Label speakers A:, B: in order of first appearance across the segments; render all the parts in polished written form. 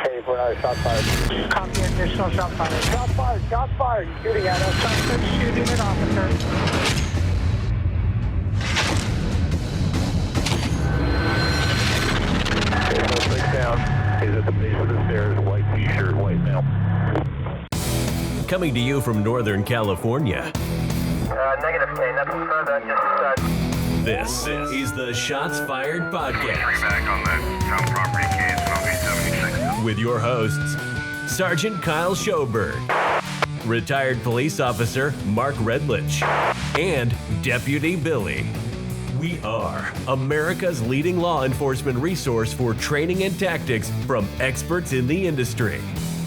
A: Hey, for another shot fired.
B: Copy, additional shot fired.
A: Shot fired, shooting at us.
B: Suspect shooting an officer.
A: Suspect down. He's at the base of the stairs, white t-shirt, white male.
C: Coming to you from Northern California.
A: Negative K, nothing further, just
C: This is the Shots Fired Podcast.
D: Back on that town property case, Smoky 76.
C: With your hosts, Sergeant Kyle Schoberg, retired police officer Mark Redlich, and Deputy Billy. We are America's leading law enforcement resource for training and tactics from experts in the industry.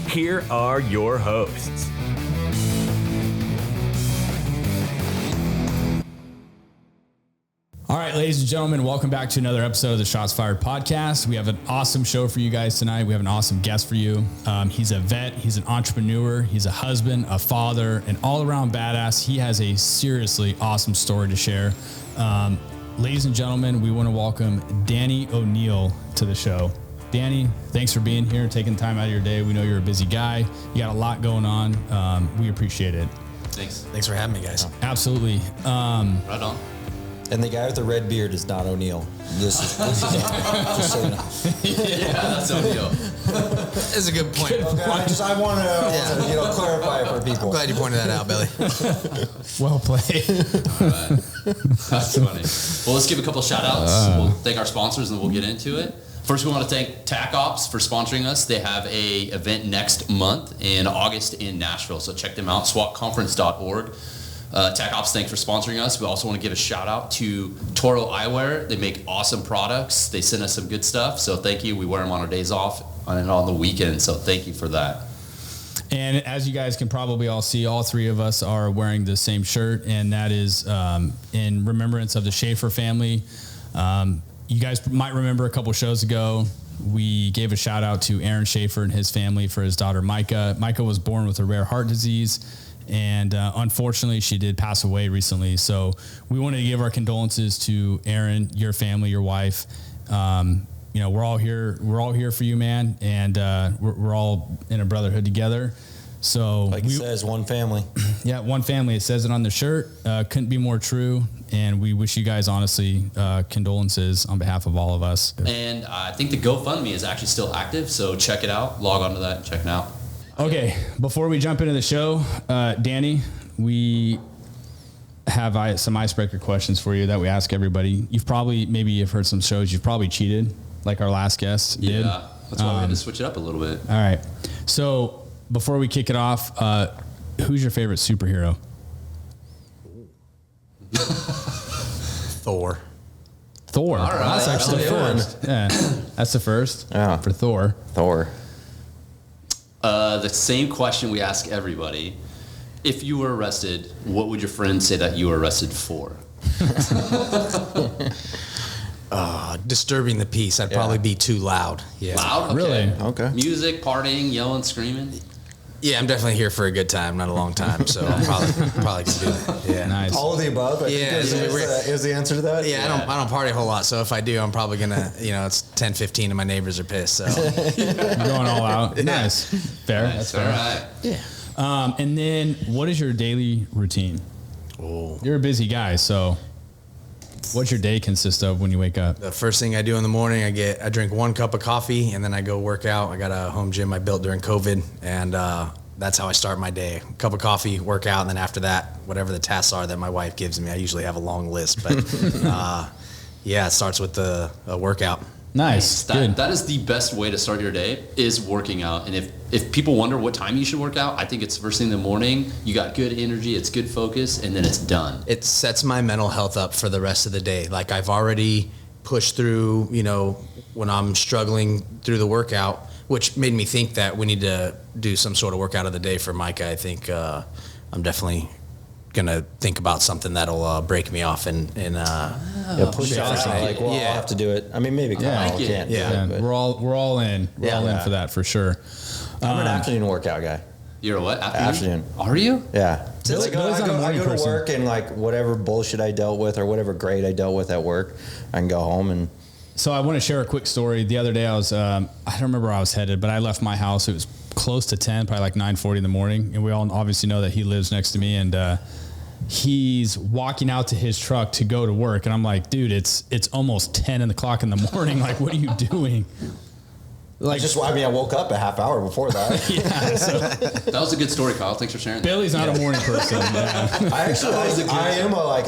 C: Here are your hosts.
E: All right, ladies and gentlemen, welcome back to another episode of the Shots Fired Podcast. We have an awesome show for you guys tonight. We have an awesome guest for you. He's a vet, he's an entrepreneur, he's a husband, a father, an all-around badass. He has a seriously awesome story to share. Ladies and gentlemen, we want to welcome Danny O'Neill to the show. Danny, thanks for being here, taking time out of your day. We know you're a busy guy. You got a lot going on. We appreciate it.
F: Thanks for having me, guys.
E: Absolutely.
F: Right on.
G: And the guy with the red beard is not O'Neill. This is just so you know.
F: Yeah, that's O'Neill. That's a good point.
G: Okay, I want to clarify it for people.
F: I'm glad you pointed that out, Billy.
E: Well played.
H: All right. That's funny. Well, let's give a couple shout outs. We'll thank our sponsors and then we'll get into it. First, we want to thank TAC Ops for sponsoring us. They have a event next month in August in Nashville, so check them out, swatconference.org. TAC Ops, thanks for sponsoring us. We also want to give a shout out to Toro Eyewear. They make awesome products. They send us some good stuff, so thank you. We wear them on our days off and on the weekend, so thank you for that.
E: And as you guys can probably all see, all three of us are wearing the same shirt, and that is in remembrance of the Schaefer family. You guys might remember a couple shows ago, we gave a shout out to Aaron Schaefer and his family for his daughter Micah. Micah was born with a rare heart disease, and unfortunately she did pass away recently. So we wanted to give our condolences to Aaron, your family, your wife. We're all here for you, man. And we're all in a brotherhood together. So
G: like it says, one family.
E: Yeah. One family. It says it on the shirt. Couldn't be more true. And we wish you guys honestly, condolences on behalf of all of us.
H: And I think the GoFundMe is actually still active, so check it out. Log on to that and check it out.
E: Okay, before we jump into the show, Danny, we have some icebreaker questions for you that we ask everybody. You've heard some shows, you've probably cheated, like our last guest did.
H: Yeah, that's why we had to switch it up a little bit.
E: All right, so before we kick it off, who's your favorite superhero?
F: Thor.
E: Thor.
H: All right.
E: That's actually the first. Yeah, that's the first for Thor.
H: The same question we ask everybody. If you were arrested, what would your friends say that you were arrested for?
F: Disturbing the peace. I'd probably be too loud. Yeah.
H: Loud? Okay.
E: Really?
G: Okay.
H: Music, partying, yelling, screaming?
F: Yeah, I'm definitely here for a good time, not a long time. So I'm probably gonna do that. Yeah.
E: Nice.
G: All of the above. I think is the answer to that.
F: Yeah, I don't party a whole lot. So if I do, I'm probably gonna, it's 10:15 and my neighbors are pissed. So
E: Going all out. Nice. Fair.
H: That's all right.
F: yeah.
E: And then what is your daily routine?
F: Oh.
E: You're a busy guy, so what's your day consist of when you wake up?
F: The first thing I do in the morning, I drink 1 cup of coffee and then I go work out. I got a home gym I built during COVID, and that's how I start my day. A cup of coffee, work out, and then after that, whatever the tasks are that my wife gives me, I usually have a long list. But it starts with the workout.
E: Nice. Good.
H: That is the best way to start your day, is working out. And if people wonder what time you should work out, I think it's first thing in the morning. You got good energy, it's good focus, and then it's done.
F: It sets my mental health up for the rest of the day. Like, I've already pushed through, when I'm struggling through the workout, which made me think that we need to do some sort of workout of the day for Micah. I think I'm definitely gonna think about something that'll break me off and
G: push off. I'll have to do it. I mean, maybe Kyle can't.
E: Yeah, we're all in. We're all in for that for sure.
G: I'm an afternoon workout guy.
H: You're a what?
G: Afternoon.
H: Are you?
G: Yeah.
E: Billy's not a
G: I
E: morning
G: go to
E: person.
G: work, and like whatever bullshit I dealt with or whatever grade I dealt with at work, I can go home and
E: So I want to share a quick story. The other day I was, I don't remember where I was headed, but I left my house. It was close to 10, probably like 9:40 in the morning. And we all obviously know that he lives next to me, and he's walking out to his truck to go to work. And I'm like, dude, it's almost 10 o'clock in the morning. Like, what are you doing? Like,
G: I woke up a half hour before that.
E: Yeah. So
H: That was a good story, Kyle. Thanks for sharing that.
E: Billy's not a morning person. Yeah.
G: I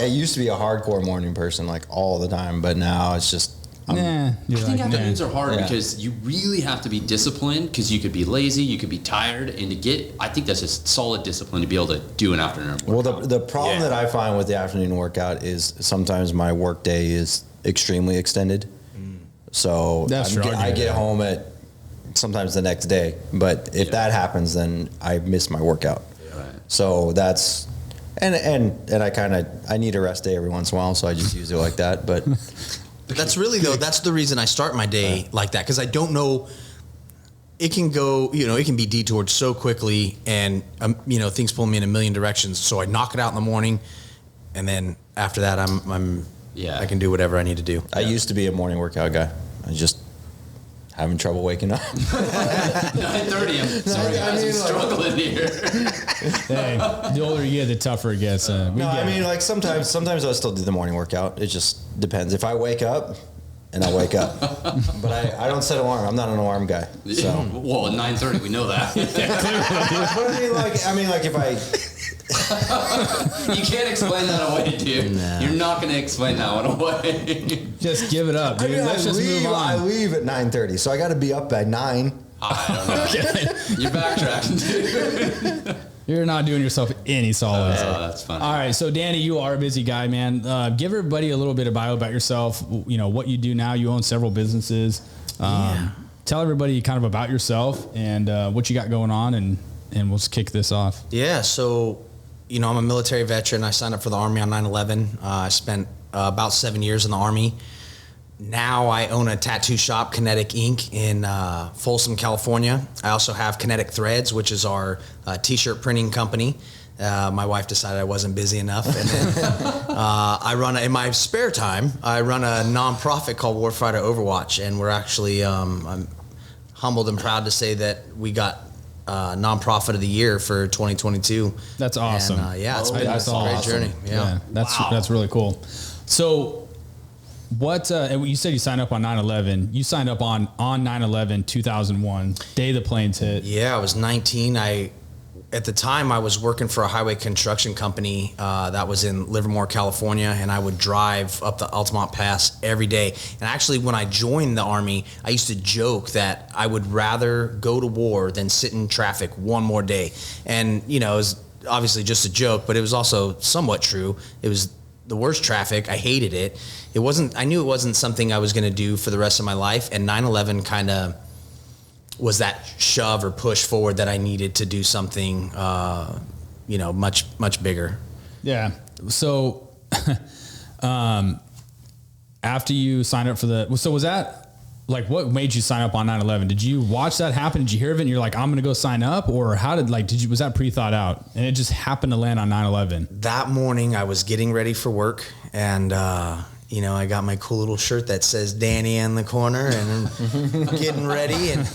G: used to be a hardcore morning person, like all the time, but now it's just,
H: I think afternoons are hard because you really have to be disciplined, because you could be lazy, you could be tired, and I think that's just solid discipline to be able to do an afternoon workout.
G: well, the problem that I find with the afternoon workout is sometimes my work day is extremely extended. So I get home at sometimes the next day, but if that happens, then I miss my workout.
H: Right.
G: So that's, and I need a rest day every once in a while, so I just use it like that. But
F: That's really, though, that's the reason I start my day like that, because I don't know. It can go, it can be detoured so quickly, and, things pull me in a million directions. So I knock it out in the morning, and then after that, I can do whatever I need to do.
G: I used to be a morning workout guy. I just having trouble waking up.
H: 9:30. I'm sorry, guys. I'm struggling here.
E: Hey, the older you get, the tougher it gets.
G: Sometimes I'll still do the morning workout. It just depends. If I wake up, and I wake up. But I don't set an alarm. I'm not an alarm guy. So.
H: Well, at 9:30, we know that.
G: But I mean, like if I...
H: You can't explain that away, dude. No. You're not going to explain that one away.
E: Just give it up, dude. Let's just move on.
G: I leave at 9:30, so I got to be up by 9.
H: I don't know. Okay. You're backtracking, dude.
E: You're not doing yourself any solids.
H: Oh, that's funny.
E: All right, so Danny, you are a busy guy, man. Give everybody a little bit of bio about yourself. What you do now. You own several businesses. Tell everybody kind of about yourself and what you got going on, and we'll just kick this off.
F: Yeah, so, I'm a military veteran. I signed up for the Army on 9/11. I spent about 7 years in the Army. Now I own a tattoo shop, Kinetic Ink, in Folsom, California. I also have Kinetic Threads, which is our t-shirt printing company. My wife decided I wasn't busy enough. And then in my spare time, I run a nonprofit called War Fighter Overwatch. And we're actually, I'm humbled and proud to say that we got nonprofit of the year for 2022.
E: That's awesome.
F: And, it's been a great journey. Yeah,
E: that's really cool. So, what you said you signed up on 9/11. You signed up on 9/11 2001, day the planes hit.
F: Yeah, I was 19. At the time I was working for a highway construction company that was in Livermore, California, and I would drive up the Altamont Pass every day. And actually, when I joined the Army, I used to joke that I would rather go to war than sit in traffic one more day. And it was obviously just a joke, but it was also somewhat true. It was the worst traffic. I hated it. I knew it wasn't something I was going to do for the rest of my life. And 9/11 kind of was that shove or push forward that I needed to do something, much, much bigger.
E: Yeah. So, after you signed up was that like, what made you sign up on 9/11? Did you watch that happen? Did you hear of it and you're like, I'm going to go sign up? Or was that pre-thought out and it just happened to land on 9/11?
F: That morning I was getting ready for work and, I got my cool little shirt that says Danny in the corner and getting ready. And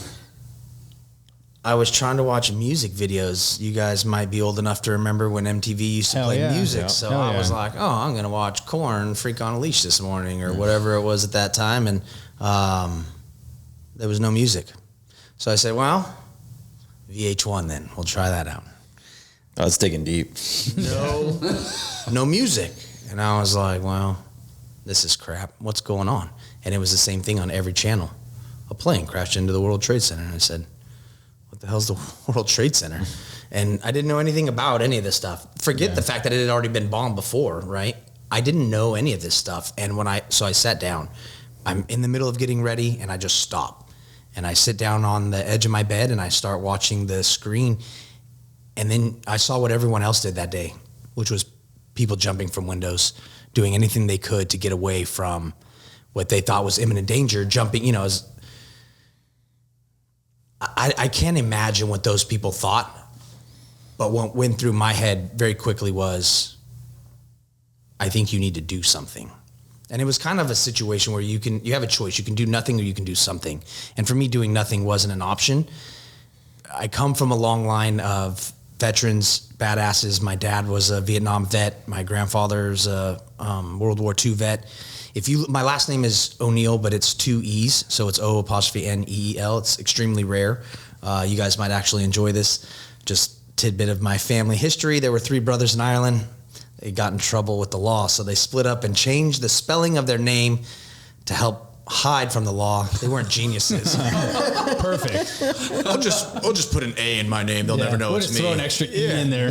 F: I was trying to watch music videos. You guys might be old enough to remember when MTV used to play music. Yeah. So I was like, I'm going to watch Korn Freak on a Leash this morning or whatever it was at that time. And there was no music. So I said, well, VH1 then. We'll try that out.
G: Oh, it's digging deep.
F: No music. And I was like, well, this is crap. What's going on? And it was the same thing on every channel. A plane crashed into the World Trade Center. And I said, what the hell's the World Trade Center? And I didn't know anything about any of this stuff. Forget the fact that it had already been bombed before, right? I didn't know any of this stuff. And so I sat down. I'm in the middle of getting ready, and I just stop. And I sit down on the edge of my bed, and I start watching the screen. And then I saw what everyone else did that day, which was people jumping from windows, doing anything they could to get away from what they thought was imminent danger, jumping, I can't imagine what those people thought, but what went through my head very quickly was, I think you need to do something. And it was kind of a situation where you have a choice. You can do nothing or you can do something. And for me, doing nothing wasn't an option. I come from a long line of veterans, badasses. My dad was a Vietnam vet. My grandfather's a World War II vet. My last name is O'Neill, but it's 2 E's, so it's O''Neel. It's extremely rare. You guys might actually enjoy this. Just tidbit of my family history. There were 3 brothers in Ireland. They got in trouble with the law, so they split up and changed the spelling of their name to help hide from the law. They weren't geniuses.
E: Perfect.
F: I'll just put an A in my name. They'll never know it's me.
E: Throw an extra E in there.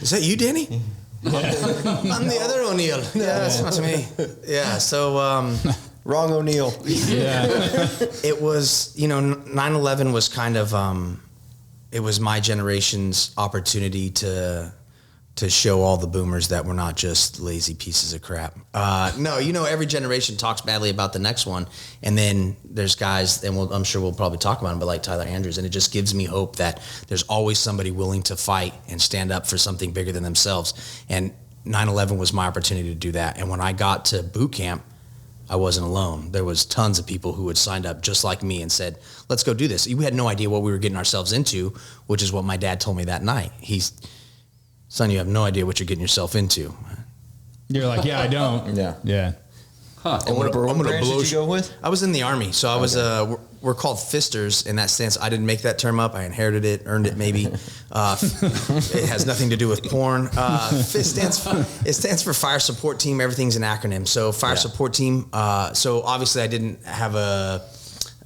F: Is that you, Danny? I'm the other O'Neill. Yeah, that's not me. Yeah, so
G: wrong O'Neill.
E: Yeah.
F: It was, 9/11 was kind of it was my generation's opportunity to show all the boomers that we're not just lazy pieces of crap. No, every generation talks badly about the next one. And then there's guys, and I'm sure we'll probably talk about them, but like Tyler Andrews. And it just gives me hope that there's always somebody willing to fight and stand up for something bigger than themselves. And 9/11 was my opportunity to do that. And when I got to boot camp, I wasn't alone. There was tons of people who had signed up just like me and said, let's go do this. We had no idea what we were getting ourselves into, which is what my dad told me that night. Son, you have no idea what you're getting yourself into.
E: You're like, yeah, I don't.
G: Yeah.
H: Huh.
G: And what branch did you go with?
F: I was in the Army, so I was. We're called fisters in that sense. I didn't make that term up. I inherited it, earned it maybe. It has nothing to do with porn. FIST stands for Fire Support Team. Everything's an acronym. So Fire Support Team. So obviously I didn't have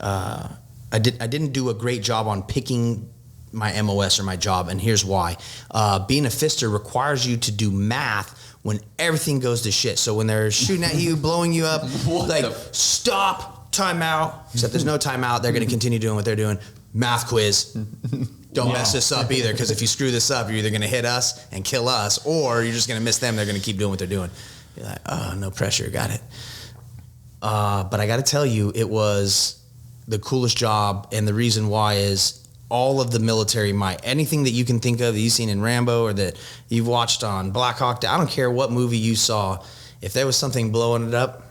F: I didn't do a great job on picking my MOS or my job, and here's why. Being a fister requires you to do math when everything goes to shit. So when they're shooting at you, blowing you up, stop, timeout. Except there's no timeout. They're going to continue doing what they're doing. Math quiz. Don't mess this up either, because if you screw this up, you're either going to hit us and kill us, or you're just going to miss them. They're going to keep doing what they're doing. You're like, oh, no pressure, got it. But I got to tell you, it was the coolest job, and the reason why is all of the military might. Anything that you can think of that you've seen in Rambo or that you've watched on Black Hawk Down, I don't care what movie you saw, if there was something blowing it up,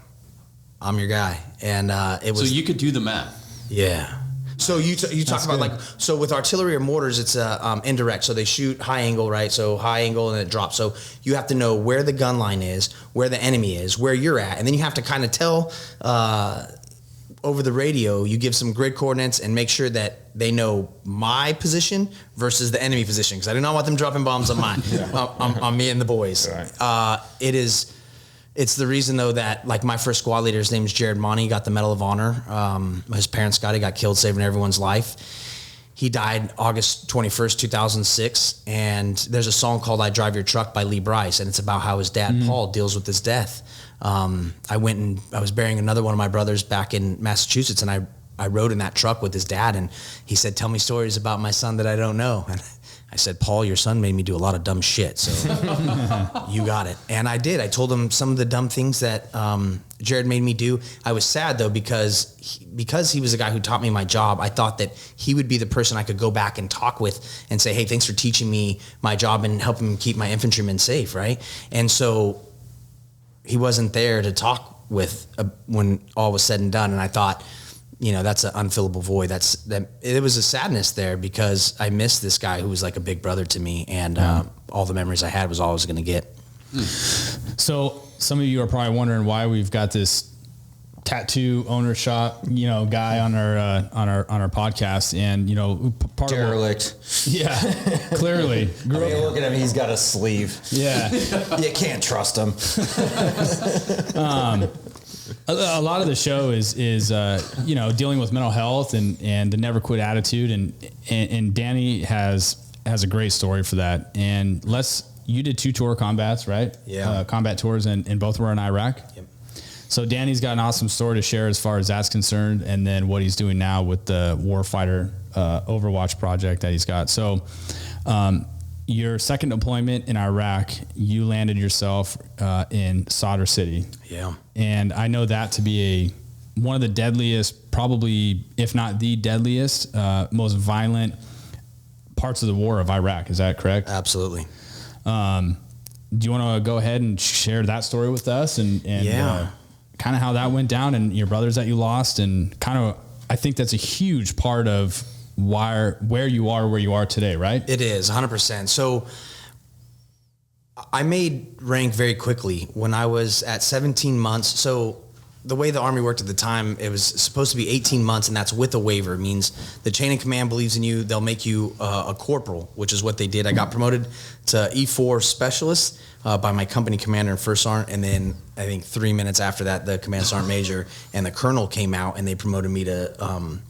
F: I'm your guy. And it was.
H: So you could do the math.
F: Yeah. So you talk about so with artillery or mortars, it's indirect. So they shoot high angle, right? So high angle and it drops. So you have to know where the gun line is, where the enemy is, where you're at, and then you have to kind of tell. Over the radio, you give some grid coordinates and make sure that they know my position versus the enemy position, because I do not want them dropping bombs on mine, on me and the boys. Right. It's the reason though that like my first squad leader, his name is Jared Monty, he got the Medal of Honor. His parents got killed saving everyone's life. He died August 21st, 2006, and there's a song called "I Drive Your Truck" by Lee Brice, and it's about how his dad Paul deals with his death. I went and I was burying another one of my brothers back in Massachusetts, and I rode in that truck with his dad, and he said, "Tell me stories about my son that I don't know." And I said, "Paul, your son made me do a lot of dumb shit, so you got it." And I did. I told him some of the dumb things that Jared made me do. I was sad though, because he was the guy who taught me my job. I thought that he would be the person I could go back and talk with and say, "Hey, thanks for teaching me my job and helping keep my infantrymen safe," right? And so he wasn't there to talk with when all was said and done. And I thought, that's an unfillable void. It was a sadness there, because I missed this guy who was like a big brother to me, and all the memories I had was all I was going to get.
E: So some of you are probably wondering why we've got this tattoo owner shop, guy on our podcast, and part
G: derelict.
E: Clearly.
G: Look at him; he's got a sleeve.
E: Yeah,
G: you can't trust him.
E: A lot of the show is dealing with mental health and the never quit attitude, and Danny has a great story for that. And you did 2 tour combats, right?
F: Yeah,
E: combat tours, and both were in Iraq.
F: Yep.
E: So Danny's got an awesome story to share as far as that's concerned, and then what he's doing now with the War Fighter Overwatch project that he's got. So your second deployment in Iraq, you landed yourself in Sadr City.
F: Yeah.
E: And I know that to be one of the deadliest, probably, if not the deadliest, most violent parts of the war of Iraq. Is that correct?
F: Absolutely.
E: Do you want to go ahead and share that story with us? kind of how that went down and your brothers that you lost, and kind of, I think that's a huge part of where you are today, right?
F: It is 100%. So I made rank very quickly when I was at 17 months. So the way the Army worked at the time, it was supposed to be 18 months, and that's with a waiver. It means the chain of command believes in you. They'll make you a corporal, which is what they did. I got promoted to E4 specialist by my company commander in First Sergeant, and then I think 3 minutes after that, the command sergeant major and the colonel came out, and they promoted me to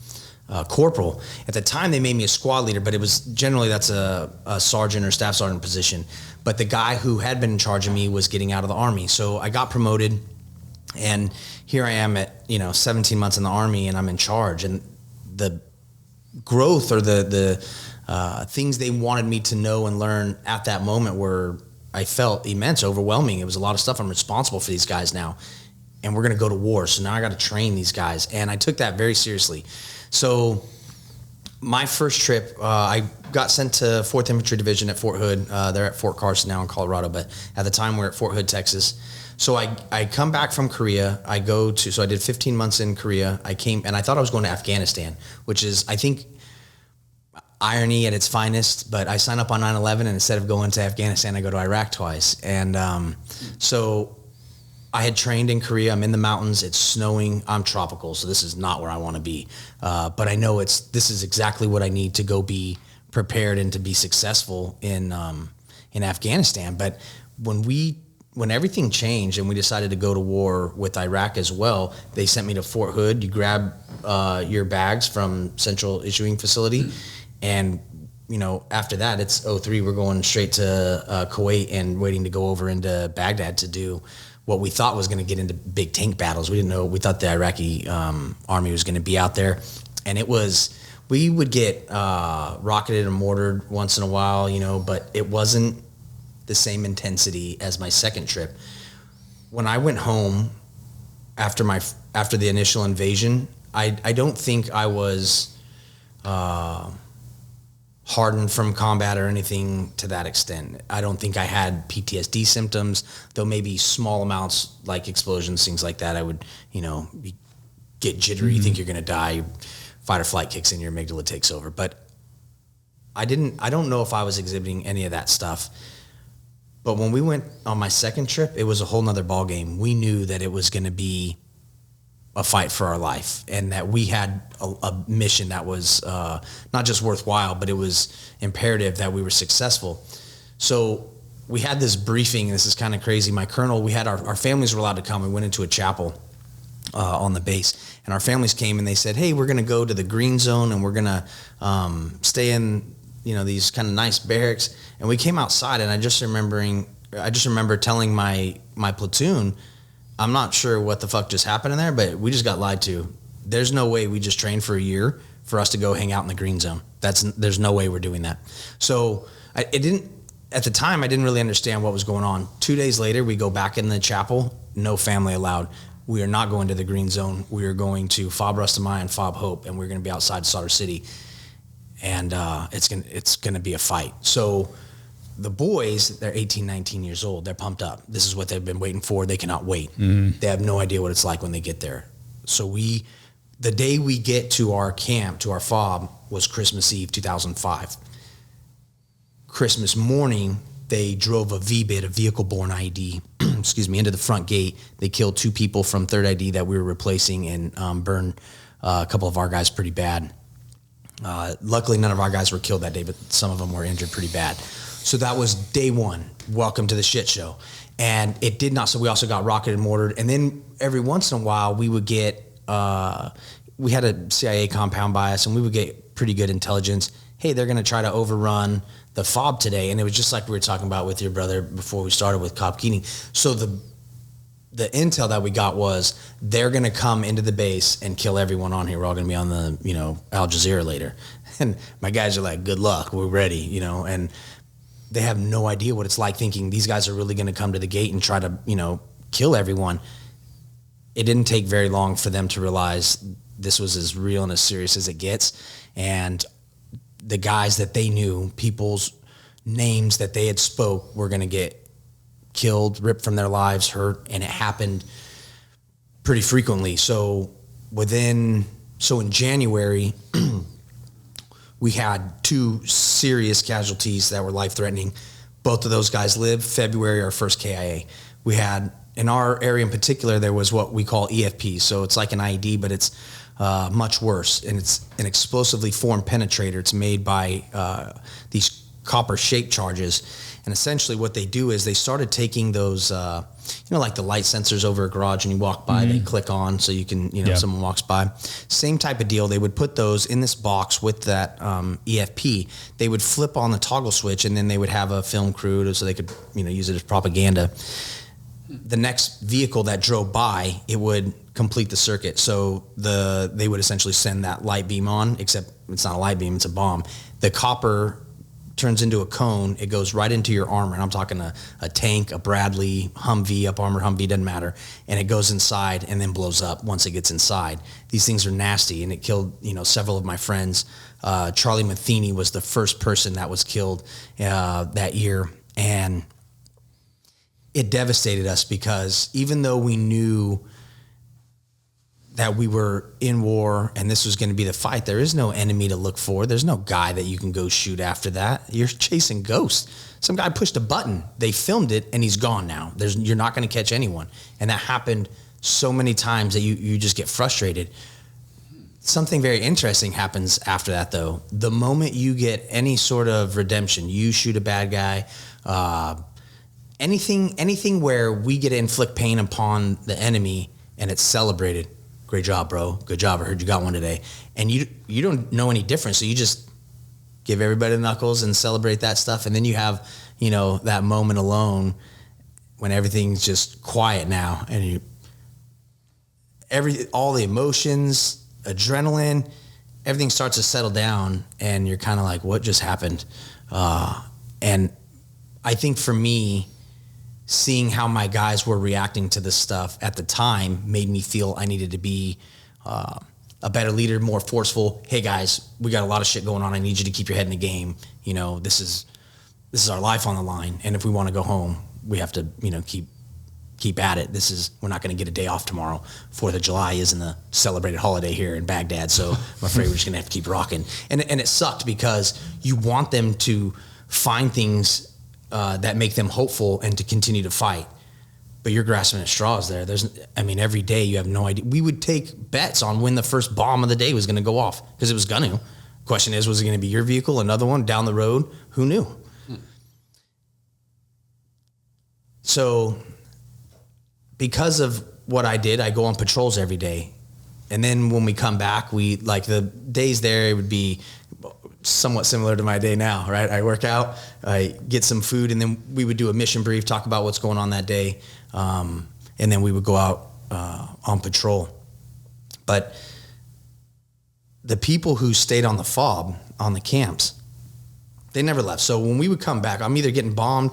F: corporal. At the time, they made me a squad leader, but it was generally that's a sergeant or staff sergeant position. But the guy who had been in charge of me was getting out of the Army, so I got promoted. And here I am at 17 months in the Army, and I'm in charge. And the growth or the things they wanted me to know and learn at that moment were, I felt, immense, overwhelming. It was a lot of stuff. I'm responsible for these guys now, and we're going to go to war. So now I got to train these guys, and I took that very seriously. So my first trip, I got sent to 4th Infantry Division at Fort Hood. They're at Fort Carson now in Colorado, but at the time we're at Fort Hood, Texas. So I come back from Korea. I did 15 months in Korea. I came, and I thought I was going to Afghanistan, which is, I think, irony at its finest, but I signed up on 9/11, and instead of going to Afghanistan, I go to Iraq twice. And so I had trained in Korea. I'm in the mountains. It's snowing. I'm tropical, so this is not where I want to be. But I know this is exactly what I need to go be prepared and to be successful in Afghanistan. But when everything changed and we decided to go to war with Iraq as well, they sent me to Fort Hood. You grab your bags from Central Issuing Facility, and after that, it's 03. We're going straight to Kuwait and waiting to go over into Baghdad to do what we thought was going to get into big tank battles. We didn't know. We thought the Iraqi army was going to be out there, and we would get rocketed and mortared once in a while, but it wasn't the same intensity as my second trip. When I went home after the initial invasion, I don't think I was hardened from combat or anything to that extent. I don't think I had PTSD symptoms, though maybe small amounts like explosions, things like that. I would, get jittery, you think you're gonna die, fight or flight kicks in, your amygdala takes over. But I don't know if I was exhibiting any of that stuff. But when we went on my second trip, it was a whole nother ballgame. We knew that it was gonna be a fight for our life, and that we had a mission that was not just worthwhile, but it was imperative that we were successful. So we had this briefing. This is kind of crazy. My colonel, we had our families were allowed to come. We went into a chapel on the base, and our families came and they said, "Hey, we're going to go to the green zone, and we're going to stay in these kind of nice barracks." And we came outside, and I just remember telling my platoon, I'm not sure what the fuck just happened in there, but we just got lied to. There's no way we just trained for a year for us to go hang out in the green zone. There's no way we're doing that. So at the time, I didn't really understand what was going on. 2 days later, we go back in the chapel, no family allowed. We are not going to the green zone. We are going to Fob Rustamai and Fob Hope, and we're going to be outside Sadr City. And it's going to be a fight. So the boys, they're 18, 19 years old. They're pumped up. This is what they've been waiting for. They cannot wait. Mm-hmm. They have no idea what it's like when they get there. So the day we get to our camp, to our fob, was Christmas Eve, 2005. Christmas morning, they drove a VBID, a vehicle-borne ID, into the front gate. They killed 2 people from 3rd ID that we were replacing and burned a couple of our guys pretty bad. Luckily, none of our guys were killed that day, but some of them were injured pretty bad. So that was day one. Welcome to the shit show. And it did not. So we also got rocketed and mortared. And then every once in a while, we would get, we had a CIA compound by us, and we would get pretty good intelligence. Hey, they're going to try to overrun the fob today. And it was just like we were talking about with your brother before we started with Cop Keating. So the intel that we got was they're going to come into the base and kill everyone on here. We're all going to be on the, Al Jazeera later. And my guys are like, good luck. We're ready, and they have no idea what it's like, thinking these guys are really going to come to the gate and try to, kill everyone. It didn't take very long for them to realize this was as real and as serious as it gets. And the guys that they knew, people's names that they had spoke, were going to get killed, ripped from their lives, hurt. And it happened pretty frequently. So in January, we had 2 serious casualties that were life-threatening. Both of those guys lived. February, our first KIA. We had, in our area in particular, there was what we call EFP. So it's like an IED, but it's much worse. And it's an explosively formed penetrator. It's made by these copper-shaped charges. And essentially what they do is they started taking those, like the light sensors over a garage and you walk by, they click on so you can, someone walks by. Same type of deal. They would put those in this box with that EFP. They would flip on the toggle switch and then they would have a film crew so they could, use it as propaganda. The next vehicle that drove by, it would complete the circuit. So they would essentially send that light beam on, except it's not a light beam, it's a bomb. The copper turns into a cone, it goes right into your armor, and I'm talking a tank, a Bradley, Humvee, up armor Humvee, doesn't matter, and it goes inside and then blows up once it gets inside. These things are nasty, and it killed several of my friends. Charlie Matheny was the first person that was killed that year, and it devastated us because even though we knew that we were in war and this was going to be the fight, there is no enemy to look for. There's no guy that you can go shoot after that. You're chasing ghosts. Some guy pushed a button. They filmed it and he's gone now. You're not going to catch anyone. And that happened so many times that you just get frustrated. Something very interesting happens after that though. The moment you get any sort of redemption, you shoot a bad guy, anything where we get to inflict pain upon the enemy and it's celebrated. Great job, bro. Good job. I heard you got one today. And you don't know any different. So you just give everybody the knuckles and celebrate that stuff. And then you have, that moment alone when everything's just quiet now and all the emotions, adrenaline, everything starts to settle down and you're kind of like, what just happened? And I think for me, seeing how my guys were reacting to this stuff at the time made me feel I needed to be a better leader, more forceful. Hey guys, we got a lot of shit going on. I need you to keep your head in the game. This is our life on the line. And if we want to go home, we have to, keep at it. We're not going to get a day off tomorrow. 4th of July isn't a celebrated holiday here in Baghdad. So I'm afraid we're just going to have to keep rocking. And it sucked because you want them to find things that make them hopeful and to continue to fight. But you're grasping at straws there. Every day you have no idea. We would take bets on when the first bomb of the day was going to go off because it was going to. Question is, was it going to be your vehicle, another one down the road? Who knew? So because of what I did, I go on patrols every day. And then when we come back, the days there, it would be somewhat similar to my day now, right? I work out, I get some food, and then we would do a mission brief, talk about what's going on that day, and then we would go out on patrol. But the people who stayed on the FOB, on the camps, they never left. So when we would come back, I'm either getting bombed,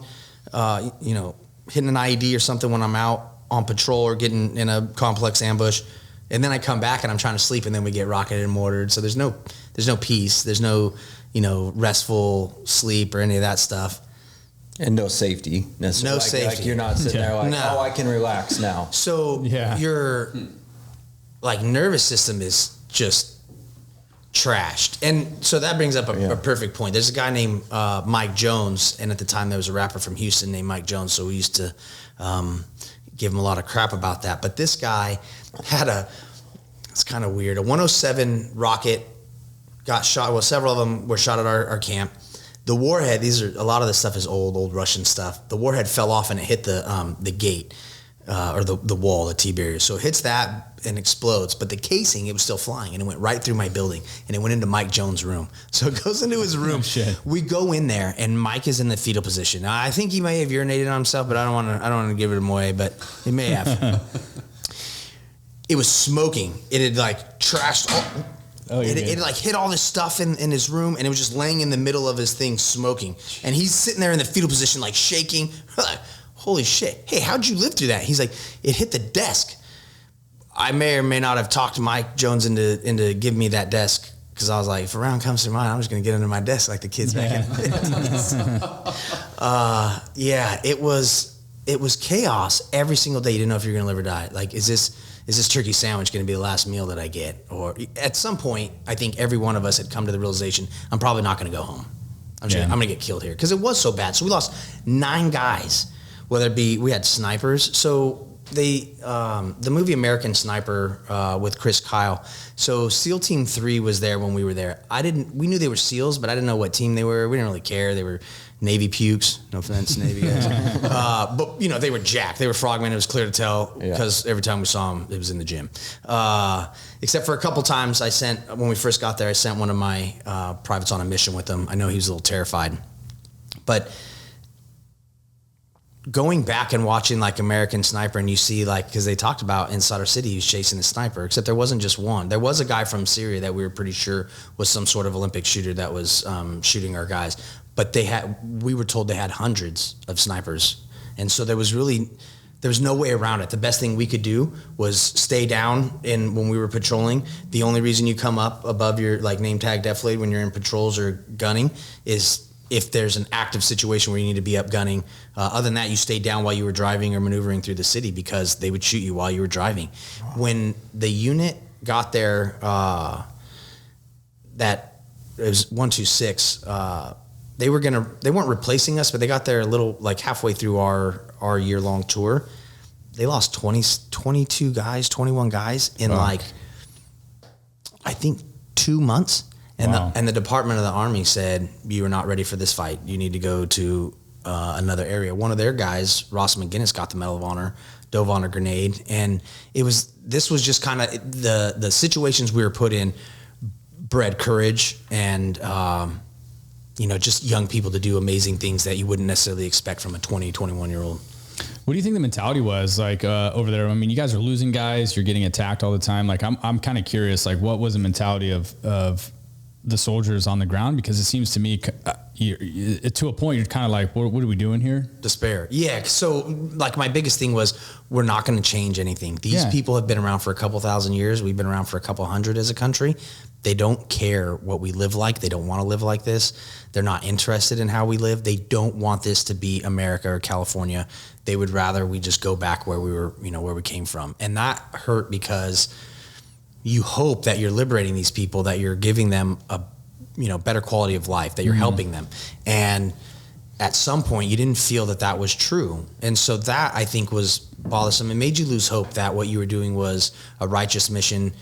F: hitting an IED or something when I'm out on patrol or getting in a complex ambush, and then I come back and I'm trying to sleep, and then we get rocketed and mortared. So there's no peace. There's no, restful sleep or any of that stuff.
G: And no safety necessarily.
F: No safety.
G: Like you're not sitting there like, I can relax now.
F: So your nervous system is just trashed. And so that brings up a perfect point. There's a guy named Mike Jones, and at the time there was a rapper from Houston named Mike Jones, so we used to give him a lot of crap about that. But this guy had it's kind of weird, a 107 rocket got shot. Well, several of them were shot at our camp. The warhead, a lot of this stuff is old Russian stuff. The warhead fell off and it hit the gate or the wall, the T-barrier. So it hits that and explodes. But the casing, it was still flying, and it went right through my building, and it went into Mike Jones' room. So it goes into his room. We go in there, and Mike is in the fetal position. Now, I think he may have urinated on himself, but I don't want to give it away. But he may have. It was smoking. It had trashed all. It hit all this stuff in his room, and it was just laying in the middle of his thing smoking. And he's sitting there in the fetal position, shaking. Holy shit. Hey, how'd you live through that? He's like, it hit the desk. I may or may not have talked Mike Jones into giving me that desk, because I was like, if a round comes through mine, I'm just going to get under my desk like the kids back in the 50s. It was chaos every single day. You didn't know if you were going to live or die. is this turkey sandwich going to be the last meal that I get? Or at some point, I think every one of us had come to the realization, I'm probably not going to go home. I'm going to get killed here. Because it was so bad. So we lost 9 guys, whether it be, we had snipers. So the movie American Sniper with Chris Kyle. So SEAL Team 3 was there when we were there. We knew they were SEALs, but I didn't know what team they were. We didn't really care. They were Navy pukes. No offense, Navy guys. But they were jacked. They were frogmen. It was clear to tell because every time we saw them, it was in the gym. Except for a couple times when we first got there, I sent one of my privates on a mission with them. I know he was a little terrified, but going back and watching like American Sniper, and you see because they talked about in Sadr City, he was chasing a sniper, except there wasn't just one. There was a guy from Syria that we were pretty sure was some sort of Olympic shooter that was shooting our guys. But we were told they had hundreds of snipers. And so there was no way around it. The best thing we could do was stay down when we were patrolling. The only reason you come up above your name tag deflated when you're in patrols or gunning is if there's an active situation where you need to be up gunning. Other than that, you stayed down while you were driving or maneuvering through the city because they would shoot you while you were driving. Wow. When the unit got there, it was 126, they weren't replacing us, but they got there a little halfway through our year-long tour. They lost 22 guys, 21 guys in I think 2 months. And the Department of the Army said, you are not ready for this fight. You need to go to another area. One of their guys, Ross McGinnis, got the Medal of Honor, dove on a grenade. And this was just kind of the situations we were put in bred courage and, just young people to do amazing things that you wouldn't necessarily expect from a 20, 21-year-old.
E: What do you think the mentality was over there? I mean, you guys are losing guys, you're getting attacked all the time. I'm kind of curious, what was the mentality of the soldiers on the ground? Because it seems to me to a point, you're kind of like, what are we doing here?
F: Despair. Yeah. So my biggest thing was, we're not going to change anything. These people have been around for a couple thousand years. We've been around for a couple hundred as a country. They don't care what we live like. They don't want to live like this. They're not interested in how we live. They don't want this to be America or California. They would rather we just go back where we were, where we came from. And that hurt because you hope that you're liberating these people, that you're giving them a, better quality of life, that you're helping them. And at some point you didn't feel that was true. And so that, I think, was bothersome. It made you lose hope that what you were doing was a righteous mission.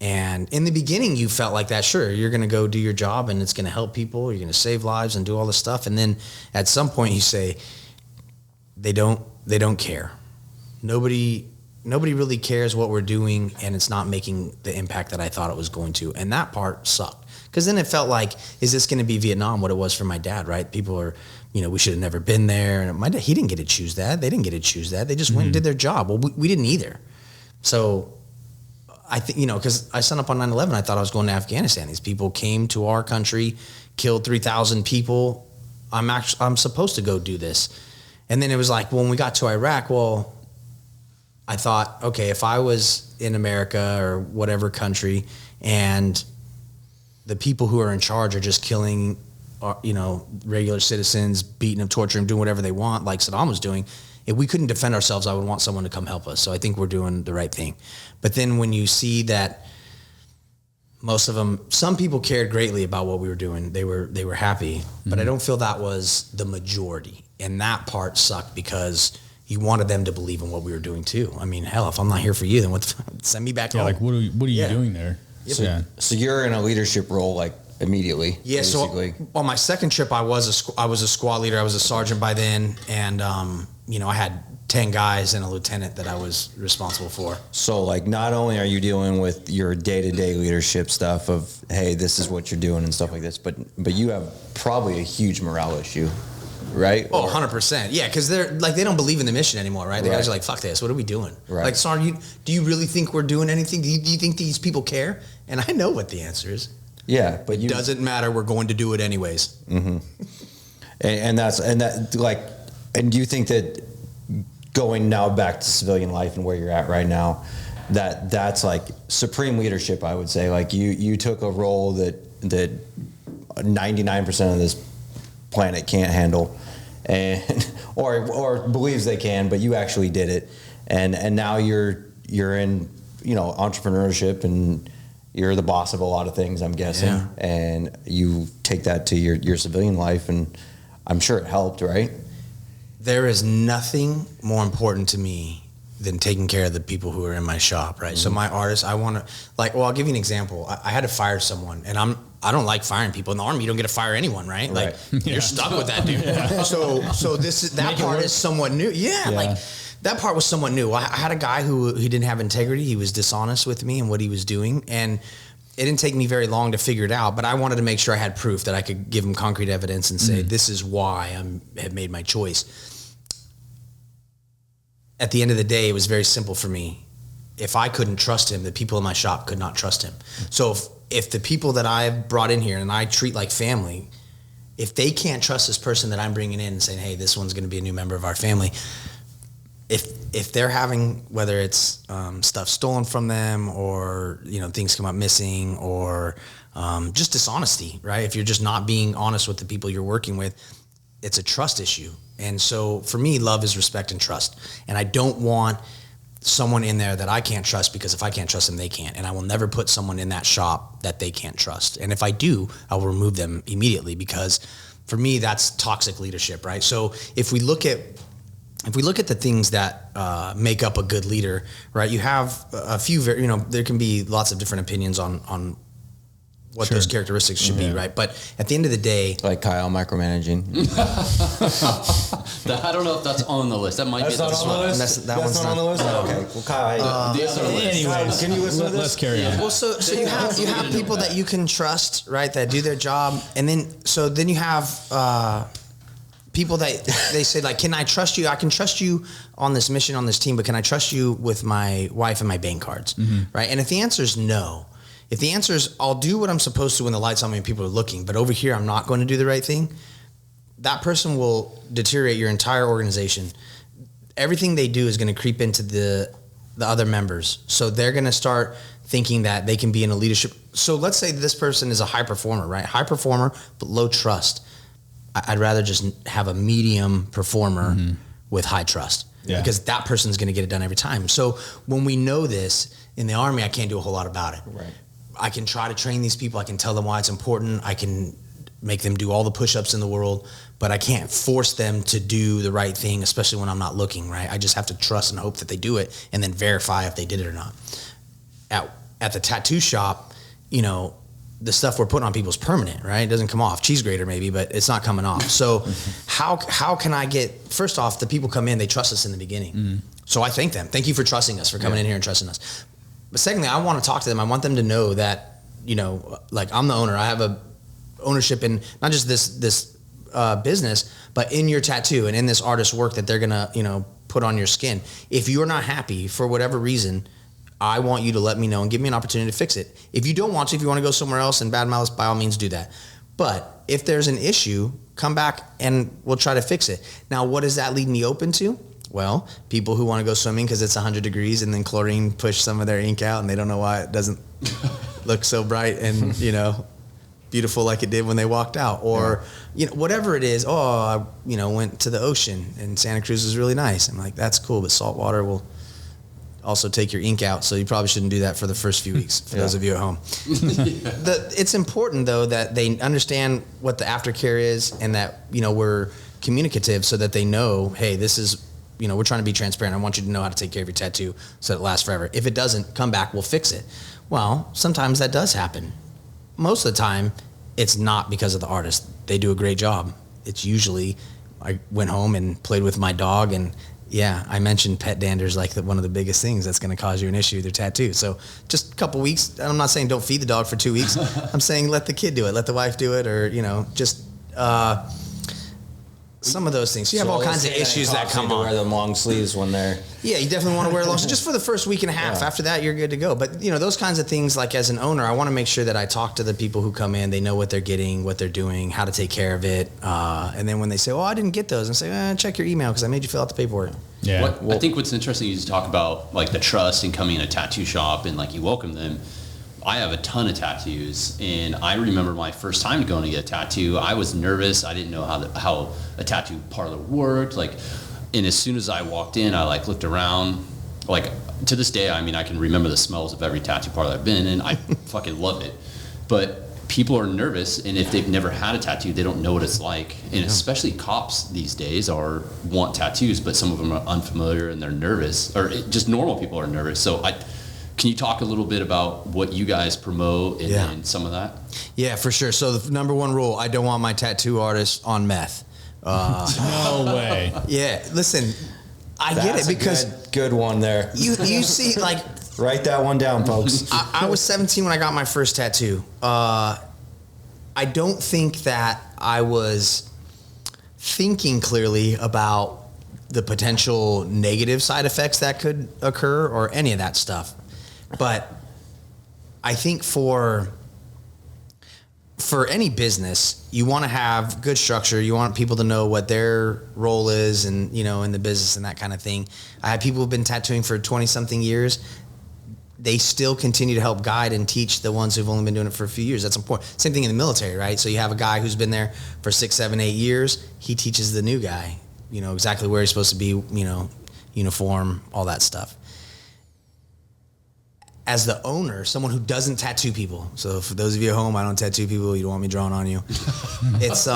F: And in the beginning you felt like that, sure, you're going to go do your job and it's going to help people. You're going to save lives and do all this stuff. And then at some point you say, they don't care. Nobody really cares what we're doing, and it's not making the impact that I thought it was going to. And that part sucked. Because then it felt like, is this going to be Vietnam, what it was for my dad, right? People are, we should have never been there. And my dad, he didn't get to choose that. They didn't get to choose that. They just went and did their job. Well, we didn't either. So I think, because I signed up on 9/11, I thought I was going to Afghanistan. These people came to our country, killed 3,000 people. I'm supposed to go do this. And then it was when we got to Iraq, I thought, okay, if I was in America or whatever country and the people who are in charge are just killing, regular citizens, beating them, torturing them, doing whatever they want, like Saddam was doing, if we couldn't defend ourselves, I would want someone to come help us. So I think we're doing the right thing. But then when you see that most of them, some people cared greatly about what we were doing. They were happy, but I don't feel that was the majority. And that part sucked because you wanted them to believe in what we were doing too. I mean, hell, if I'm not here for you, then send me back home.
E: What are you doing there?
F: Yep.
G: So you're in a leadership role immediately. Yeah. Basically.
F: So on my second trip, I was a squad leader. I was a sergeant by then, and I had 10 guys and a lieutenant that I was responsible for.
G: So not only are you dealing with your day-to-day leadership stuff of, hey, this is what you're doing and stuff like this, but you have probably a huge morale issue. Right?
F: Oh, 100%. Yeah, because they don't believe in the mission anymore, right? The guys are like, fuck this, what are we doing? Right. Sorry, do you really think we're doing anything? Do you think these people care? And I know what the answer is.
G: Yeah, but
F: it doesn't matter, we're going to do it anyways.
G: Mm-hmm. And do you think that going now back to civilian life and where you're at right now, that's supreme leadership, I would say. You took a role that 99% of this planet can't handle, and or believes they can, but you actually did it, and now you're in entrepreneurship, and you're the boss of a lot of things, I'm guessing, and you take that to your civilian life, and I'm sure it helped, right?
F: There is nothing more important to me than taking care of the people who are in my shop, right? Mm-hmm. So my artists, I want to, I'll give you an example. I had to fire someone, and I don't like firing people. In the Army, you don't get to fire anyone, right? Like, you're stuck with that dude. So that part is somewhat new. Yeah, that part was somewhat new. I had a guy who he didn't have integrity. He was dishonest with me and what he was doing, and it didn't take me very long to figure it out, but I wanted to make sure I had proof that I could give him concrete evidence and say, this is why I have made my choice. At the end of the day, it was very simple for me. If I couldn't trust him, the people in my shop could not trust him. So if the people that I've brought in here and I treat like family, if they can't trust this person that I'm bringing in and saying, hey, this one's going to be a new member of our family, if they're having, whether it's stuff stolen from them or things come up missing or just dishonesty, right? If you're just not being honest with the people you're working with, it's a trust issue. And so for me, love is respect and trust. And I don't want someone in there that I can't trust, because if I can't trust them, they can't. And I will never put someone in that shop that they can't trust. And if I do, I will remove them immediately, because for me, that's toxic leadership, right? So if we look at the things that make up a good leader, right? You have a few, there can be lots of different opinions on what those characteristics should be, right? But at the end of the day,
G: like Kyle micromanaging.
H: I don't know if that's on the list. That might be
G: not on the list. That one's not on the list. Okay. Well, Kyle,
E: anyways,
G: can you listen to this?
E: Let's carry on.
F: Well, so you have people that you can trust, right? That do their job, and then you have people that they say, like, can I trust you? I can trust you on this mission, on this team, but can I trust you with my wife and my bank cards, right? And if the answer is no. If the answer is, I'll do what I'm supposed to when the lights on me and people are looking, but over here I'm not going to do the right thing, that person will deteriorate your entire organization. Everything they do is going to creep into the other members. So they're going to start thinking that they can be in a leadership. So let's say this person is a high performer, right? High performer, but low trust. I'd rather just have a medium performer with high trust, because that person's going to get it done every time. So when we know this, in the Army, I can't do a whole lot about it.
G: Right.
F: I can try to train these people. I can tell them why it's important. I can make them do all the push-ups in the world, but I can't force them to do the right thing, especially when I'm not looking, right? I just have to trust and hope that they do it, and then verify if they did it or not. At the tattoo shop, the stuff we're putting on people is permanent, right? It doesn't come off. Cheese grater maybe, but it's not coming off. So how can I first off, the people come in, they trust us in the beginning. So I thank them. Thank you for trusting us, for coming in here and trusting us. But secondly, I want to talk to them. I want them to know that, like, I'm the owner. I have a ownership in not just this business, but in your tattoo and in this artist's work that they're going to, put on your skin. If you're not happy for whatever reason, I want you to let me know and give me an opportunity to fix it. If you don't want to, if you want to go somewhere else and badmouth us, by all means do that. But if there's an issue, come back and we'll try to fix it. Now, what does that lead me open to? Well, people who want to go swimming because it's 100 degrees and then chlorine pushed some of their ink out and they don't know why it doesn't look so bright and, beautiful like it did when they walked out. Or, whatever it is. Oh, I, went to the ocean and Santa Cruz is really nice. I'm like, that's cool, but salt water will also take your ink out. So you probably shouldn't do that for the first few weeks for those of you at home. It's important, though, that they understand what the aftercare is and that, we're communicative so that they know, hey, this is, we're trying to be transparent. I want you to know how to take care of your tattoo so that it lasts forever. If it doesn't, come back, we'll fix it. Well, sometimes that does happen. Most of the time, it's not because of the artist. They do a great job. It's usually, I went home and played with my dog, and I mentioned pet dander's like one of the biggest things that's going to cause you an issue with your tattoo. So just a couple weeks, I'm not saying don't feed the dog for 2 weeks. I'm saying let the kid do it, let the wife do it, or, just some of those things. So you have all kinds of issues that come on.
G: Wear them long sleeves when they're...
F: Yeah, you definitely want to wear long sleeves just for the first week and a half. After that, you're good to go. But, those kinds of things, like as an owner, I want to make sure that I talk to the people who come in. They know what they're getting, what they're doing, how to take care of it. And then when they say, I didn't get those, and say, check your email because I made you fill out the paperwork.
E: Yeah.
H: I think what's interesting is to talk about, like, the trust and coming in a tattoo shop and, like, you welcome them. I have a ton of tattoos, and I remember my first time going to get a tattoo. I was nervous. I didn't know how a tattoo parlor worked. Like, and as soon as I walked in, I looked around. Like, to this day, I mean, I can remember the smells of every tattoo parlor I've been in. I fucking love it. But people are nervous, and if they've never had a tattoo, they don't know what it's like. And especially cops these days want tattoos, but some of them are unfamiliar and they're nervous, or just normal people are nervous. So can you talk a little bit about what you guys promote and some of that?
F: Yeah, for sure. So the number one rule, I don't want my tattoo artist on meth.
E: No way.
F: Yeah, listen, I get it because
G: good one there.
F: You see, like,
G: write that one down, folks.
F: I was 17 when I got my first tattoo. I don't think that I was thinking clearly about the potential negative side effects that could occur or any of that stuff. But I think for any business, you want to have good structure. You want people to know what their role is and, in the business and that kind of thing. I have people who've been tattooing for 20 something years. They still continue to help guide and teach the ones who've only been doing it for a few years. That's important. Same thing in the military, right? So you have a guy who's been there for 6, 7, 8 years. He teaches the new guy, exactly where he's supposed to be, uniform, all that stuff. As the owner, someone who doesn't tattoo people. So for those of you at home, I don't tattoo people. You don't want me drawing on you. It's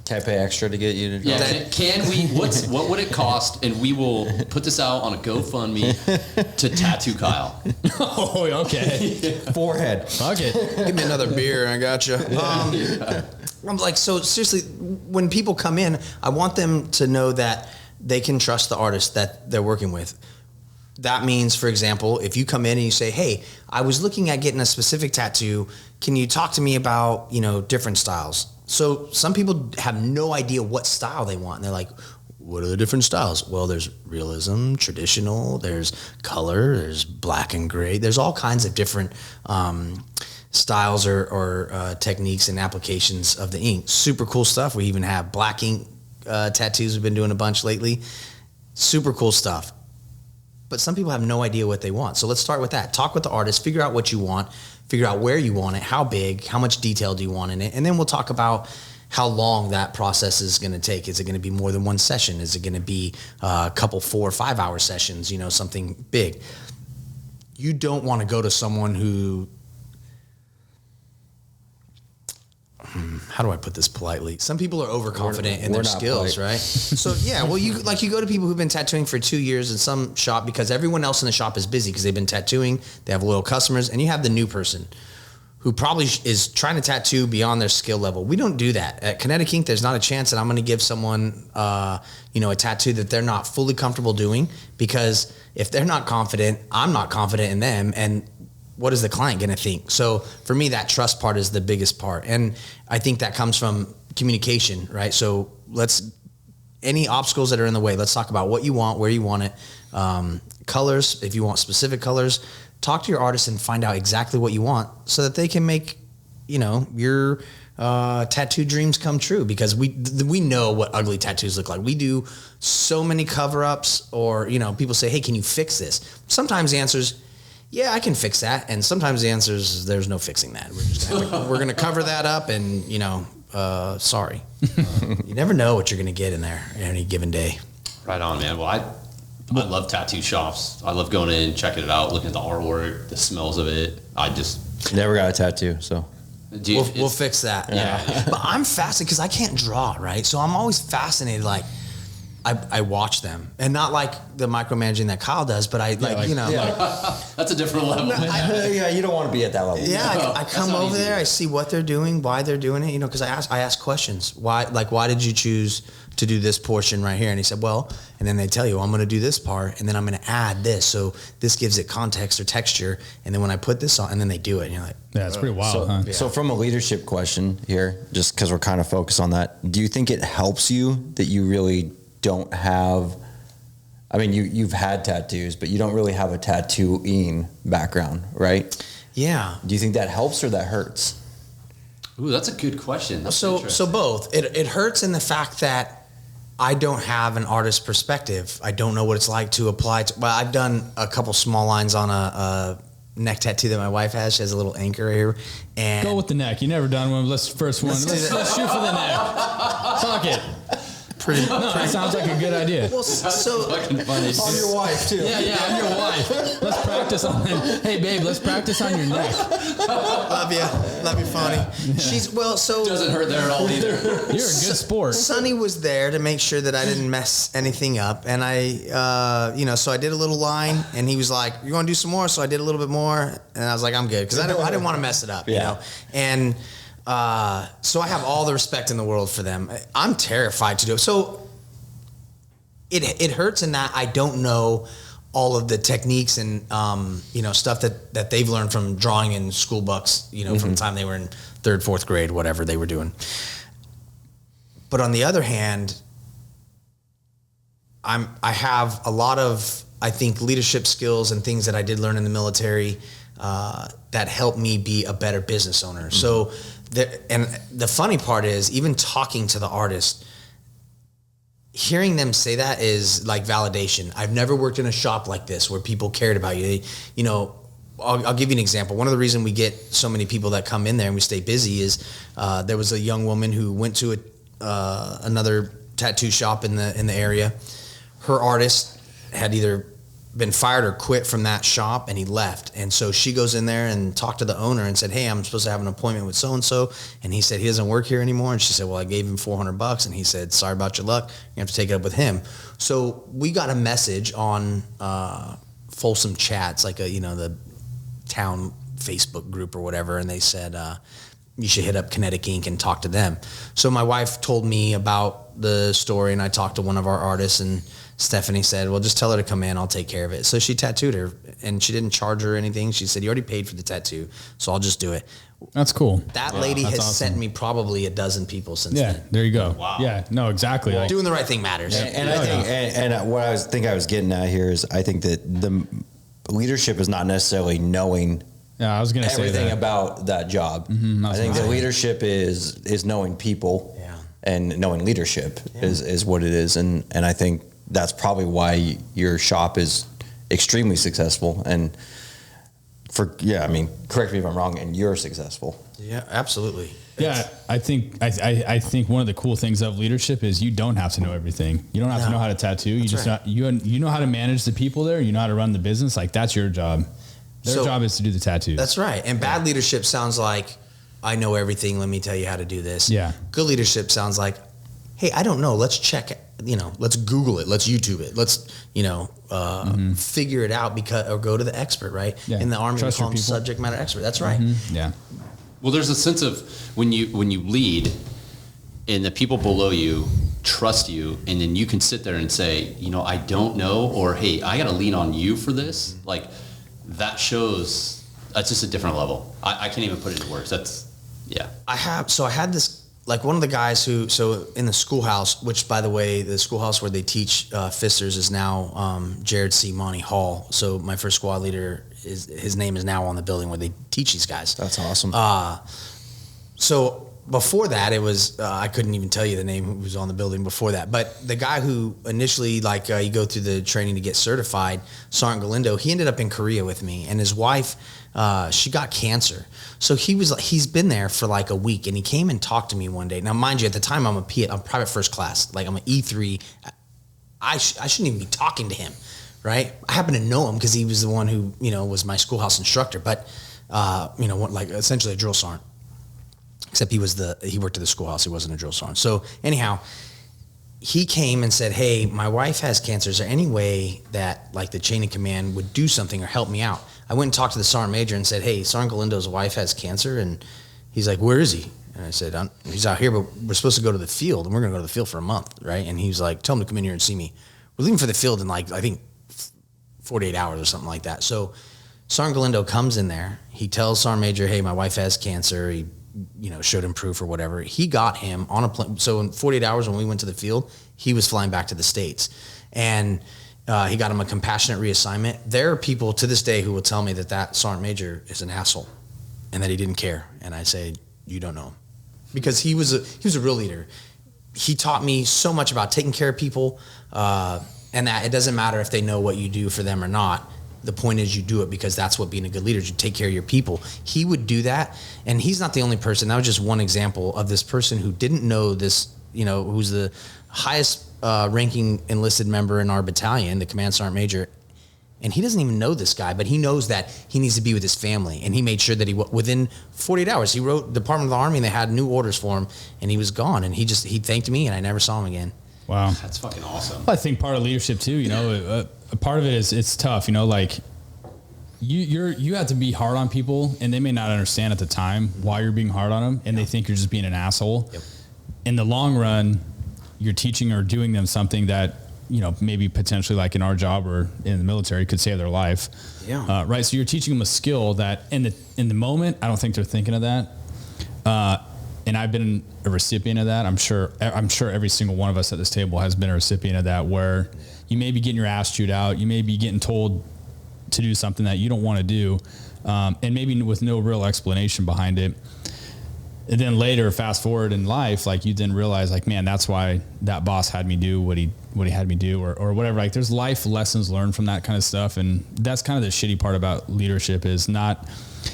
G: Can I pay extra to get you to draw?
H: Yeah, can we? What would it cost? And we will put this out on a GoFundMe to tattoo Kyle.
E: Oh, okay.
G: Forehead.
E: Okay.
F: Give me another beer. I got you. I'm like, so seriously, when people come in, I want them to know that they can trust the artist that they're working with. That means, for example, if you come in and you say, hey, I was looking at getting a specific tattoo. Can you talk to me about, different styles? So some people have no idea what style they want. And they're like, what are the different styles? Well, there's realism, traditional, there's color, there's black and gray. There's all kinds of different styles or techniques and applications of the ink. Super cool stuff. We even have black ink tattoos. We've been doing a bunch lately. Super cool stuff. But some people have no idea what they want. So let's start with that. Talk with the artist, figure out what you want, figure out where you want it, how big, how much detail do you want in it, and then we'll talk about how long that process is going to take. Is it going to be more than one session? Is it going to be a couple 4 or 5 hour sessions, something big? You don't want to go to someone who, how do I put this politely? Some people are overconfident in their skills, right? So yeah, well, you go to people who've been tattooing for 2 years in some shop because everyone else in the shop is busy because they've been tattooing, they have loyal customers, and you have the new person who probably is trying to tattoo beyond their skill level. We don't do that. At Kinetic Ink, there's not a chance that I'm going to give someone, a tattoo that they're not fully comfortable doing, because if they're not confident, I'm not confident in them, and what is the client going to think? So for me, that trust part is the biggest part. And I think that comes from communication, right? So any obstacles that are in the way, let's talk about what you want, where you want it. Colors, if you want specific colors, talk to your artist and find out exactly what you want so that they can make, your tattoo dreams come true, because we know what ugly tattoos look like. We do so many cover-ups, or, people say, hey, can you fix this? Sometimes the answer is, yeah, I can fix that. And sometimes the answer is there's no fixing that. We're going to cover that up and, sorry. You never know what you're going to get in there any given day.
H: Right on, man. Well, I love tattoo shops. I love going in, checking it out, looking at the artwork, the smells of it. I just
G: never got a tattoo, so
F: we'll fix that.
H: Yeah.
F: But I'm fascinated because I can't draw, right? So I'm always fascinated, like, I watch them, and not like the micromanaging that Kyle does, but
H: that's a different level.
G: You don't want to be at that level.
F: Yeah, I come over there, I see what they're doing, why they're doing it, because I ask questions. Why did you choose to do this portion right here? And he said, well, and then they tell you, I'm going to do this part, and then I'm going to add this, so this gives it context or texture, and then when I put this on, and then they do it, and you're like,
E: yeah, it's pretty wild, huh?
G: So from a leadership question here, just because we're kind of focused on that, do you think it helps you that you really don't have, I mean, you've had tattoos, but you don't really have a tattooing background, right?
F: Yeah.
G: Do you think that helps or that hurts?
H: Ooh, that's a good question.
F: So both. It hurts in the fact that I don't have an artist perspective. I don't know what it's like to apply to, well, I've done a couple small lines on a neck tattoo that my wife has. She has a little anchor here. And
E: go with the neck. You never done one. Let's shoot for the neck. Fuck it.
F: pretty.
E: That sounds like a good idea.
F: Well, so
H: Fucking funny.
G: On your wife too.
H: Yeah, on your wife.
E: Let's practice on. Hey, babe, let's practice on your neck.
F: love you, Fonny. She's so
H: Doesn't hurt there at all either.
E: You're a good sport.
F: Sonny was there to make sure that I didn't mess anything up, and I, so I did a little line, and he was like, "You want to do some more?" So I did a little bit more, and I was like, "I'm good," because I didn't want to mess it up, you know. And so I have all the respect in the world for them. I'm terrified to do it. So it hurts in that I don't know all of the techniques and stuff that they've learned from drawing in school books, from the time they were in 3rd, 4th grade, whatever they were doing. But on the other hand, I have a lot of, I think, leadership skills and things that I did learn in the military that helped me be a better business owner. So, the funny part is, even talking to the artist, hearing them say that is like validation. I've never worked in a shop like this where people cared about you. I'll give you an example. One of the reasons we get so many people that come in there and we stay busy is there was a young woman who went to another tattoo shop in the area. Her artist had either been fired or quit from that shop, and he left. And so she goes in there and talked to the owner and said, "Hey, I'm supposed to have an appointment with so-and-so." And he said, "He doesn't work here anymore." And she said, "Well, I gave him $400. And he said, "Sorry about your luck. You have to take it up with him." So we got a message on Folsom Chats, like the town Facebook group or whatever. And they said, you should hit up Kinetic Ink and talk to them. So my wife told me about the story, and I talked to one of our artists, and Stephanie said, "Well, just tell her to come in. I'll take care of it." So she tattooed her, and she didn't charge her anything. She said, "You already paid for the tattoo, so I'll just do it."
E: That's cool.
F: That lady has sent me probably a dozen people since
E: then.
F: Yeah,
E: there you go.
H: Wow.
E: Yeah, no, exactly.
F: Well, doing the right thing matters.
G: And I think, and what I was getting at here is, I think that the leadership is not necessarily knowing.
E: Yeah, I was going to say
G: everything
E: that.
G: about that job. I think the leadership is knowing people, and knowing leadership is what it is, and I think that's probably why your shop is extremely successful. And correct me if I'm wrong, and you're successful.
F: Yeah, absolutely.
E: Yeah, I think one of the cool things of leadership is you don't have to know everything. You don't have to know how to tattoo. You just you know how to manage the people there. You know how to run the business. Like, that's your job. Their job is to do the tattoos. That's
F: right. And bad leadership sounds like, "I know everything. Let me tell you how to do this."
E: Yeah.
F: Good leadership sounds like, "Hey, I don't know. Let's check it. Let's Google it. Let's YouTube it. Let's, figure it out or go to the expert," right?
E: Yeah.
F: In the Army, we call them subject matter expert. That's right.
E: Yeah.
H: Well, there's a sense of when you lead, and the people below you trust you, and then you can sit there and say, "I don't know," or, "Hey, I got to lean on you for this." Like, that shows that's just a different level. I can't even put it into words. That's, yeah. I
F: had this, like, one of the guys so in the schoolhouse, which, by the way, the schoolhouse where they teach fisters is now Jared C. Monty Hall. So my first squad leader, his name is now on the building where they teach these guys.
G: That's awesome.
F: So before that, it was, I couldn't even tell you the name who was on the building before that. But the guy who initially, you go through the training to get certified, Sergeant Galindo, he ended up in Korea with me. And his wife, she got cancer. So he's been there for like a week, and he came and talked to me one day. Now, mind you, at the time, I'm private first class. Like, I'm an E3. I shouldn't even be talking to him, right? I happen to know him because he was the one who, was my schoolhouse instructor. But, essentially a drill sergeant. Except he worked at the schoolhouse. He wasn't a drill sergeant. So anyhow, he came and said, "Hey, my wife has cancer. Is there any way that, like, the chain of command would do something or help me out?" I went and talked to the sergeant major and said, "Hey, Sergeant Galindo's wife has cancer." And he's like, "Where is he?" And I said, "He's out here, but we're supposed to go to the field, and we're going to go to the field for a month, right?" And he was like, "Tell him to come in here and see me. We're leaving for the field in, I think 48 hours or something like that." So Sergeant Galindo comes in there. He tells Sergeant Major, "Hey, my wife has cancer." He showed him proof or whatever. He got him on a plane. So in 48 hours when we went to the field, he was flying back to the States. And he got him a compassionate reassignment. There are people to this day who will tell me that Sergeant Major is an asshole and that he didn't care. And I say, "You don't know him." Because he was a real leader. He taught me so much about taking care of people, and that it doesn't matter if they know what you do for them or not. The point is, you do it because that's what being a good leader is. You take care of your people. He would do that, and he's not the only person. That was just one example of this person who didn't know this who's the highest ranking enlisted member in our battalion, the Command Sergeant Major. And he doesn't even know this guy, but he knows that he needs to be with his family. And he made sure that within 48 hours, he wrote Department of the Army and they had new orders for him and he was gone. And he thanked me and I never saw him again.
E: Wow.
H: That's fucking awesome.
E: I think part of leadership too, a part of it is it's tough, like you have to be hard on people and they may not understand at the time why you're being hard on them. And they think you're just being an asshole. Yep. In the long run, you're teaching or doing them something that, maybe potentially like in our job or in the military could save their life. Yeah. Right. So you're teaching them a skill that in the moment, I don't think they're thinking of that. And I've been a recipient of that. I'm sure every single one of us at this table has been a recipient of that, where you may be getting your ass chewed out. You may be getting told to do something that you don't want to do. And maybe with no real explanation behind it. And then later, fast forward in life, like you then realize like, man, that's why that boss had me do what he had me do or whatever. Like there's life lessons learned from that kind of stuff. And that's kind of the shitty part about leadership is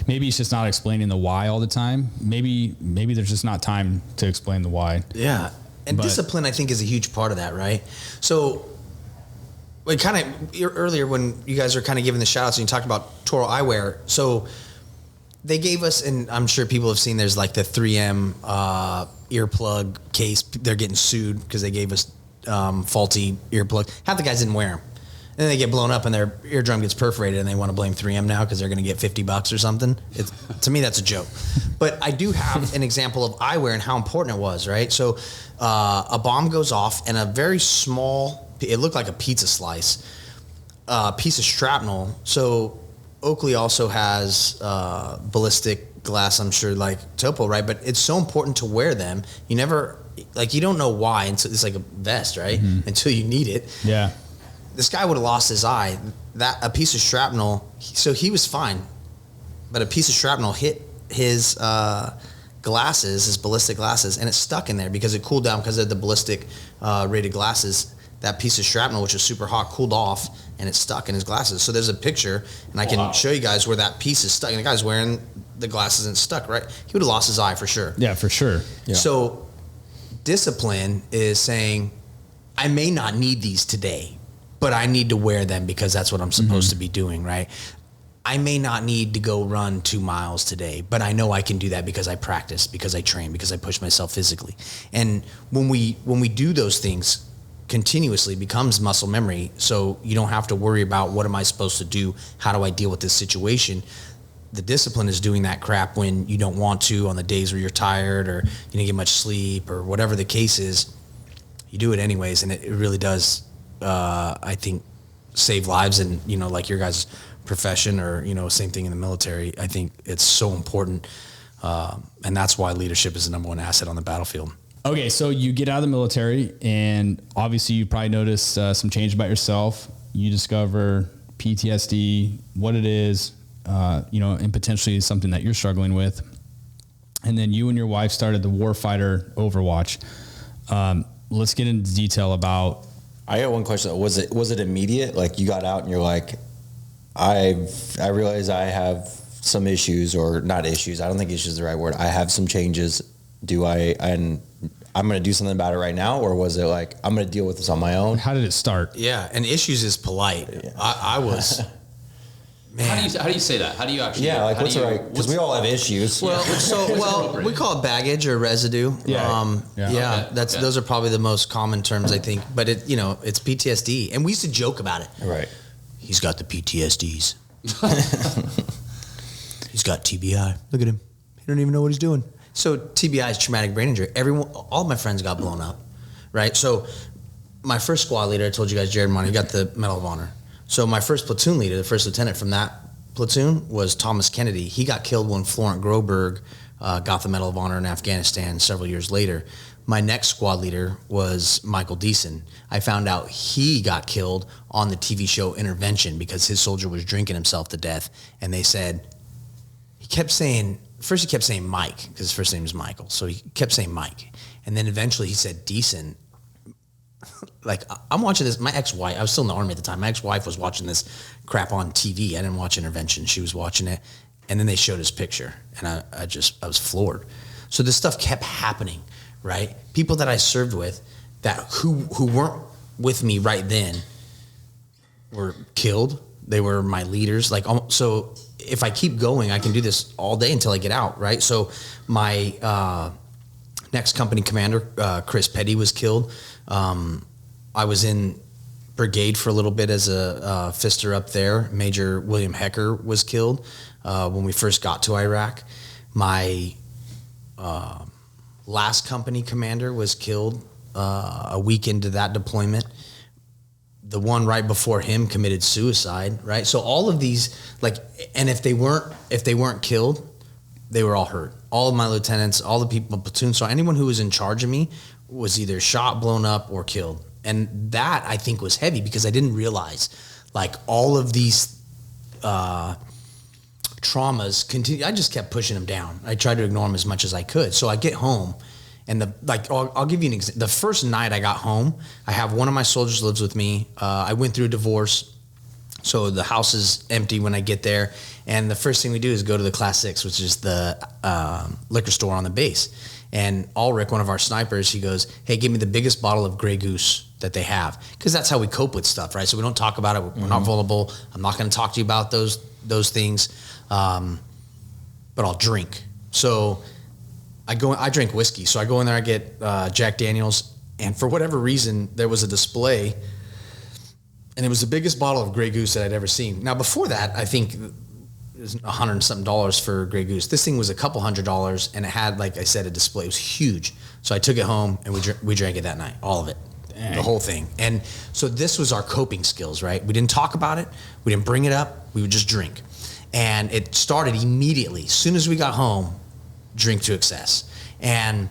E: maybe it's just not explaining the why all the time. Maybe there's just not time to explain the why.
F: Yeah. And discipline, I think, is a huge part of that, right? So earlier when you guys are kind of giving the shout outs and you talked about Toro Eyewear. So they gave us, and I'm sure people have seen, there's like the 3M earplug case. They're getting sued because they gave us faulty earplug. Half the guys didn't wear them. And then they get blown up and their eardrum gets perforated and they want to blame 3M now because they're going to get $50 or something. To me, that's a joke. But I do have an example of eyewear and how important it was, right? So a bomb goes off and a very small, it looked like a pizza slice, piece of shrapnel. So Oakley also has ballistic glass, I'm sure, like Topo, right? But it's so important to wear them. You never, you don't know why. Until it's like a vest, right? Mm-hmm. Until you need it. Yeah. This guy would have lost his eye. A piece of shrapnel, so he was fine. But a piece of shrapnel hit his glasses, his ballistic glasses, and it stuck in there because it cooled down because of the ballistic rated glasses. That piece of shrapnel, which was super hot, cooled off, and it stuck in his glasses. So there's a picture, and I can show you guys where that piece is stuck. And the guy's wearing the glasses and it's stuck, right? He would have lost his eye for sure.
E: Yeah, for sure. Yeah.
F: So discipline is saying, I may not need these today, but I need to wear them because that's what I'm supposed to be doing, right? I may not need to go run 2 miles today, but I know I can do that because I practice, because I train, because I push myself physically. And when we do those things, continuously becomes muscle memory. So you don't have to worry about what am I supposed to do? How do I deal with this situation? The discipline is doing that crap when you don't want to, on the days where you're tired or you didn't get much sleep or whatever the case is. You do it anyways, and it really does, I think, save lives. And like your guys' profession or same thing in the military. I think it's so important, and that's why leadership is the number one asset on the battlefield.
E: Okay, so you get out of the military, and obviously you probably noticed some change about yourself. You discover PTSD, what it is, and potentially something that you're struggling with. And then you and your wife started the War Fighter Overwatch. Let's get into detail about.
G: I got one question. Was it immediate? Like you got out and you're like, I realize I have some issues, or not issues. I don't think issues is the right word. I have some changes. And I'm going to do something about it right now? Or was it like, I'm going to deal with this on my own?
E: How did it start?
F: Yeah. And issues is polite. Yeah. I was, man.
H: How do you say that? How do you actually?
G: Yeah. Like what's the right? Because we all have issues.
F: Well, we call it baggage or residue. Yeah. Those are probably the most common terms, I think, but it's PTSD. And we used to joke about it.
G: Right.
F: He's got the PTSDs. He's got TBI. Look at him. He don't even know what he's doing. So TBI is traumatic brain injury. All my friends got blown up, right? So my first squad leader, I told you guys, Jared Monty, got the Medal of Honor. So my first platoon leader, the first lieutenant from that platoon was Thomas Kennedy. He got killed when Florent Groberg got the Medal of Honor in Afghanistan several years later. My next squad leader was Michael Deason. I found out he got killed on the TV show Intervention because his soldier was drinking himself to death. And they said, First he kept saying Mike, because his first name is Michael. So he kept saying Mike. And then eventually he said Deason. Like, I'm watching this. My ex-wife, I was still in the Army at the time. My ex-wife was watching this crap on TV. I didn't watch Intervention. She was watching it. And then they showed his picture. And I was floored. So this stuff kept happening, right? People that I served with that who weren't with me right then were killed. They were my leaders. Like, so if I keep going, I can do this all day until I get out, right? So my next company commander, Chris Petty, was killed. I was in brigade for a little bit as a fister up there. Major William Hecker was killed when we first got to Iraq. My last company commander was killed a week into that deployment. The one right before him committed suicide, right? So all of these, like, and if they weren't killed, they were all hurt. All of my lieutenants, all the people, platoon, so anyone who was in charge of me was either shot, blown up, or killed. And that, I think, was heavy because I didn't realize, like, all of these traumas continue. I just kept pushing them down. I tried to ignore them as much as I could. So I get home, and I'll give you an example. The first night I got home, I have one of my soldiers lives with me. I went through a divorce, so the house is empty when I get there. And the first thing we do is go to the Class 6, which is the liquor store on the base. And Ulrich, one of our snipers, he goes, "Hey, give me the biggest bottle of Grey Goose that they have," because that's how we cope with stuff, right? So we don't talk about it. We're not vulnerable. I'm not going to talk to you about those things, but I'll drink. So I drink whiskey. So I go in there, I get Jack Daniels, and for whatever reason, there was a display, and it was the biggest bottle of Grey Goose that I'd ever seen. Now, before that, I think it was $100 and something for Grey Goose. This thing was a couple $100, and it had, like I said, a display. It was huge. So I took it home, and we drank it that night, all of it. Dang. The whole thing. And so this was our coping skills, right? We didn't talk about it. We didn't bring it up. We would just drink. And it started immediately. As soon as we got home, drink to excess. And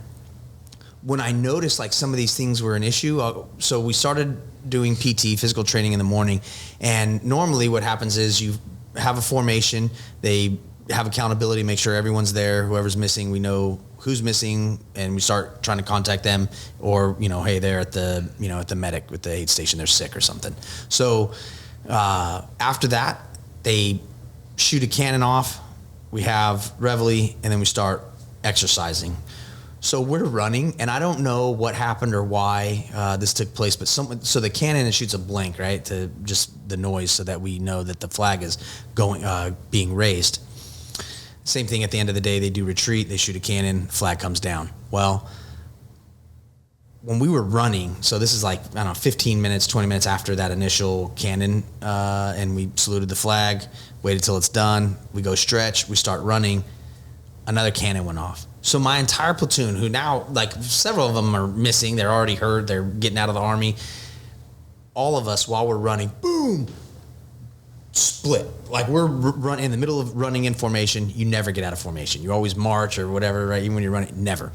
F: when I noticed like some of these things were an issue, so we started doing PT, physical training, in the morning. And normally what happens is you have a formation. They have accountability, make sure everyone's there. Whoever's missing, we know who's missing, and we start trying to contact them, or, hey, they're at the medic with the aid station, they're sick or something. So after that, they shoot a cannon off, we have reveille, and then we start exercising. So we're running, and I don't know what happened or why this took place, but so the cannon shoots a blank, right, to just the noise, so that we know that the flag is being raised. Same thing at the end of the day, they do retreat, they shoot a cannon, flag comes down. Well, when we were running, so this is like, 15 minutes, 20 minutes after that initial cannon, and we saluted the flag, waited till it's done, we go stretch, we start running, another cannon went off. So my entire platoon, who now, like, several of them are missing, they're already hurt, they're getting out of the Army, all of us, while we're running, boom, split. Like, we're in the middle of running in formation. You never get out of formation. You always march or whatever, right? Even when you're running, never.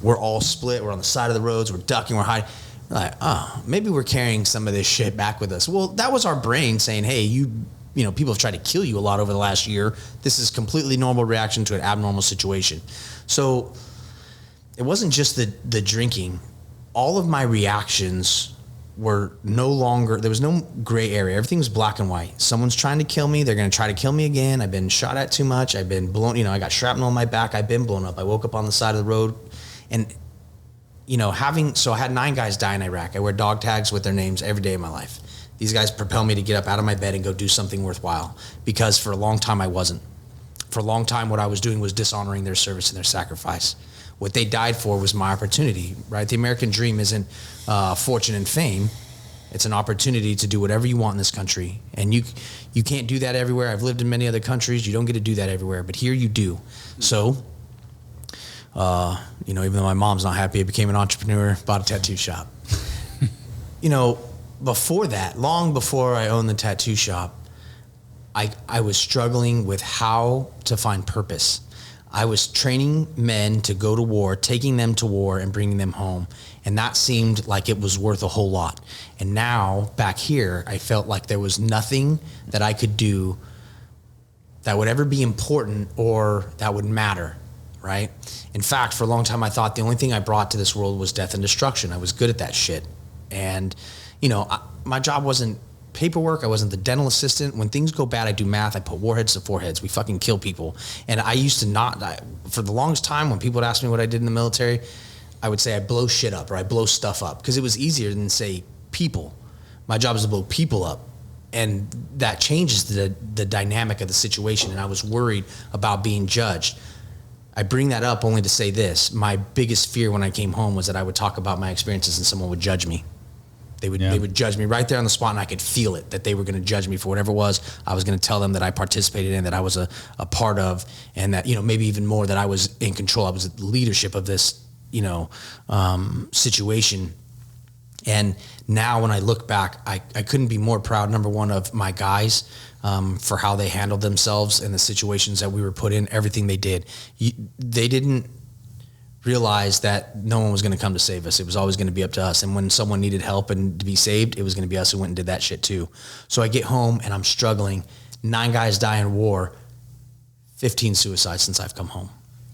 F: We're all split. We're on the side of the roads. We're ducking. We're hiding. We're like, maybe we're carrying some of this shit back with us. Well, that was our brain saying, hey, people have tried to kill you a lot over the last year. This is completely normal reaction to an abnormal situation. So it wasn't just the drinking. All of my reactions were no longer, there was no gray area. Everything was black and white. Someone's trying to kill me. They're going to try to kill me again. I've been shot at too much. I've been blown, I got shrapnel on my back. I've been blown up. I woke up on the side of the road, and, so I had 9 guys die in Iraq. I wear dog tags with their names every day of my life. These guys propel me to get up out of my bed and go do something worthwhile, because for a long time I wasn't. For a long time, what I was doing was dishonoring their service and their sacrifice. What they died for was my opportunity, right? The American dream isn't fortune and fame. It's an opportunity to do whatever you want in this country. And you can't do that everywhere. I've lived in many other countries. You don't get to do that everywhere, but here you do. So, even though my mom's not happy, I became an entrepreneur, bought a tattoo shop. Before that, long before I owned the tattoo shop, I was struggling with how to find purpose. I was training men to go to war, taking them to war and bringing them home. And that seemed like it was worth a whole lot. And now, back here, I felt like there was nothing that I could do that would ever be important or that would matter, right? In fact, for a long time, I thought the only thing I brought to this world was death and destruction. I was good at that shit. And, my job wasn't paperwork. I wasn't the dental assistant. When things go bad, I do math. I put warheads to foreheads. We fucking kill people. And I used to for the longest time, when people would ask me what I did in the military, I would say I blow shit up or I blow stuff up, because it was easier than say people. My job is to blow people up. And that changes the dynamic of the situation. And I was worried about being judged. I bring that up only to say this. My biggest fear when I came home was that I would talk about my experiences and someone would judge me. They would judge me right there on the spot, and I could feel it, that they were going to judge me for whatever it was. I was going to tell them that I participated in, that I was a part of, and that, maybe even more, that I was in control. I was the leadership of this, situation. And now when I look back, I couldn't be more proud, number one, of my guys, for how they handled themselves in the situations that we were put in, everything they did. They didn't realize that no one was going to come to save us. It was always going to be up to us. And when someone needed help and to be saved, it was going to be us who went and did that shit too. So I get home and I'm struggling. 9 guys die in war, 15 suicides since I've come home.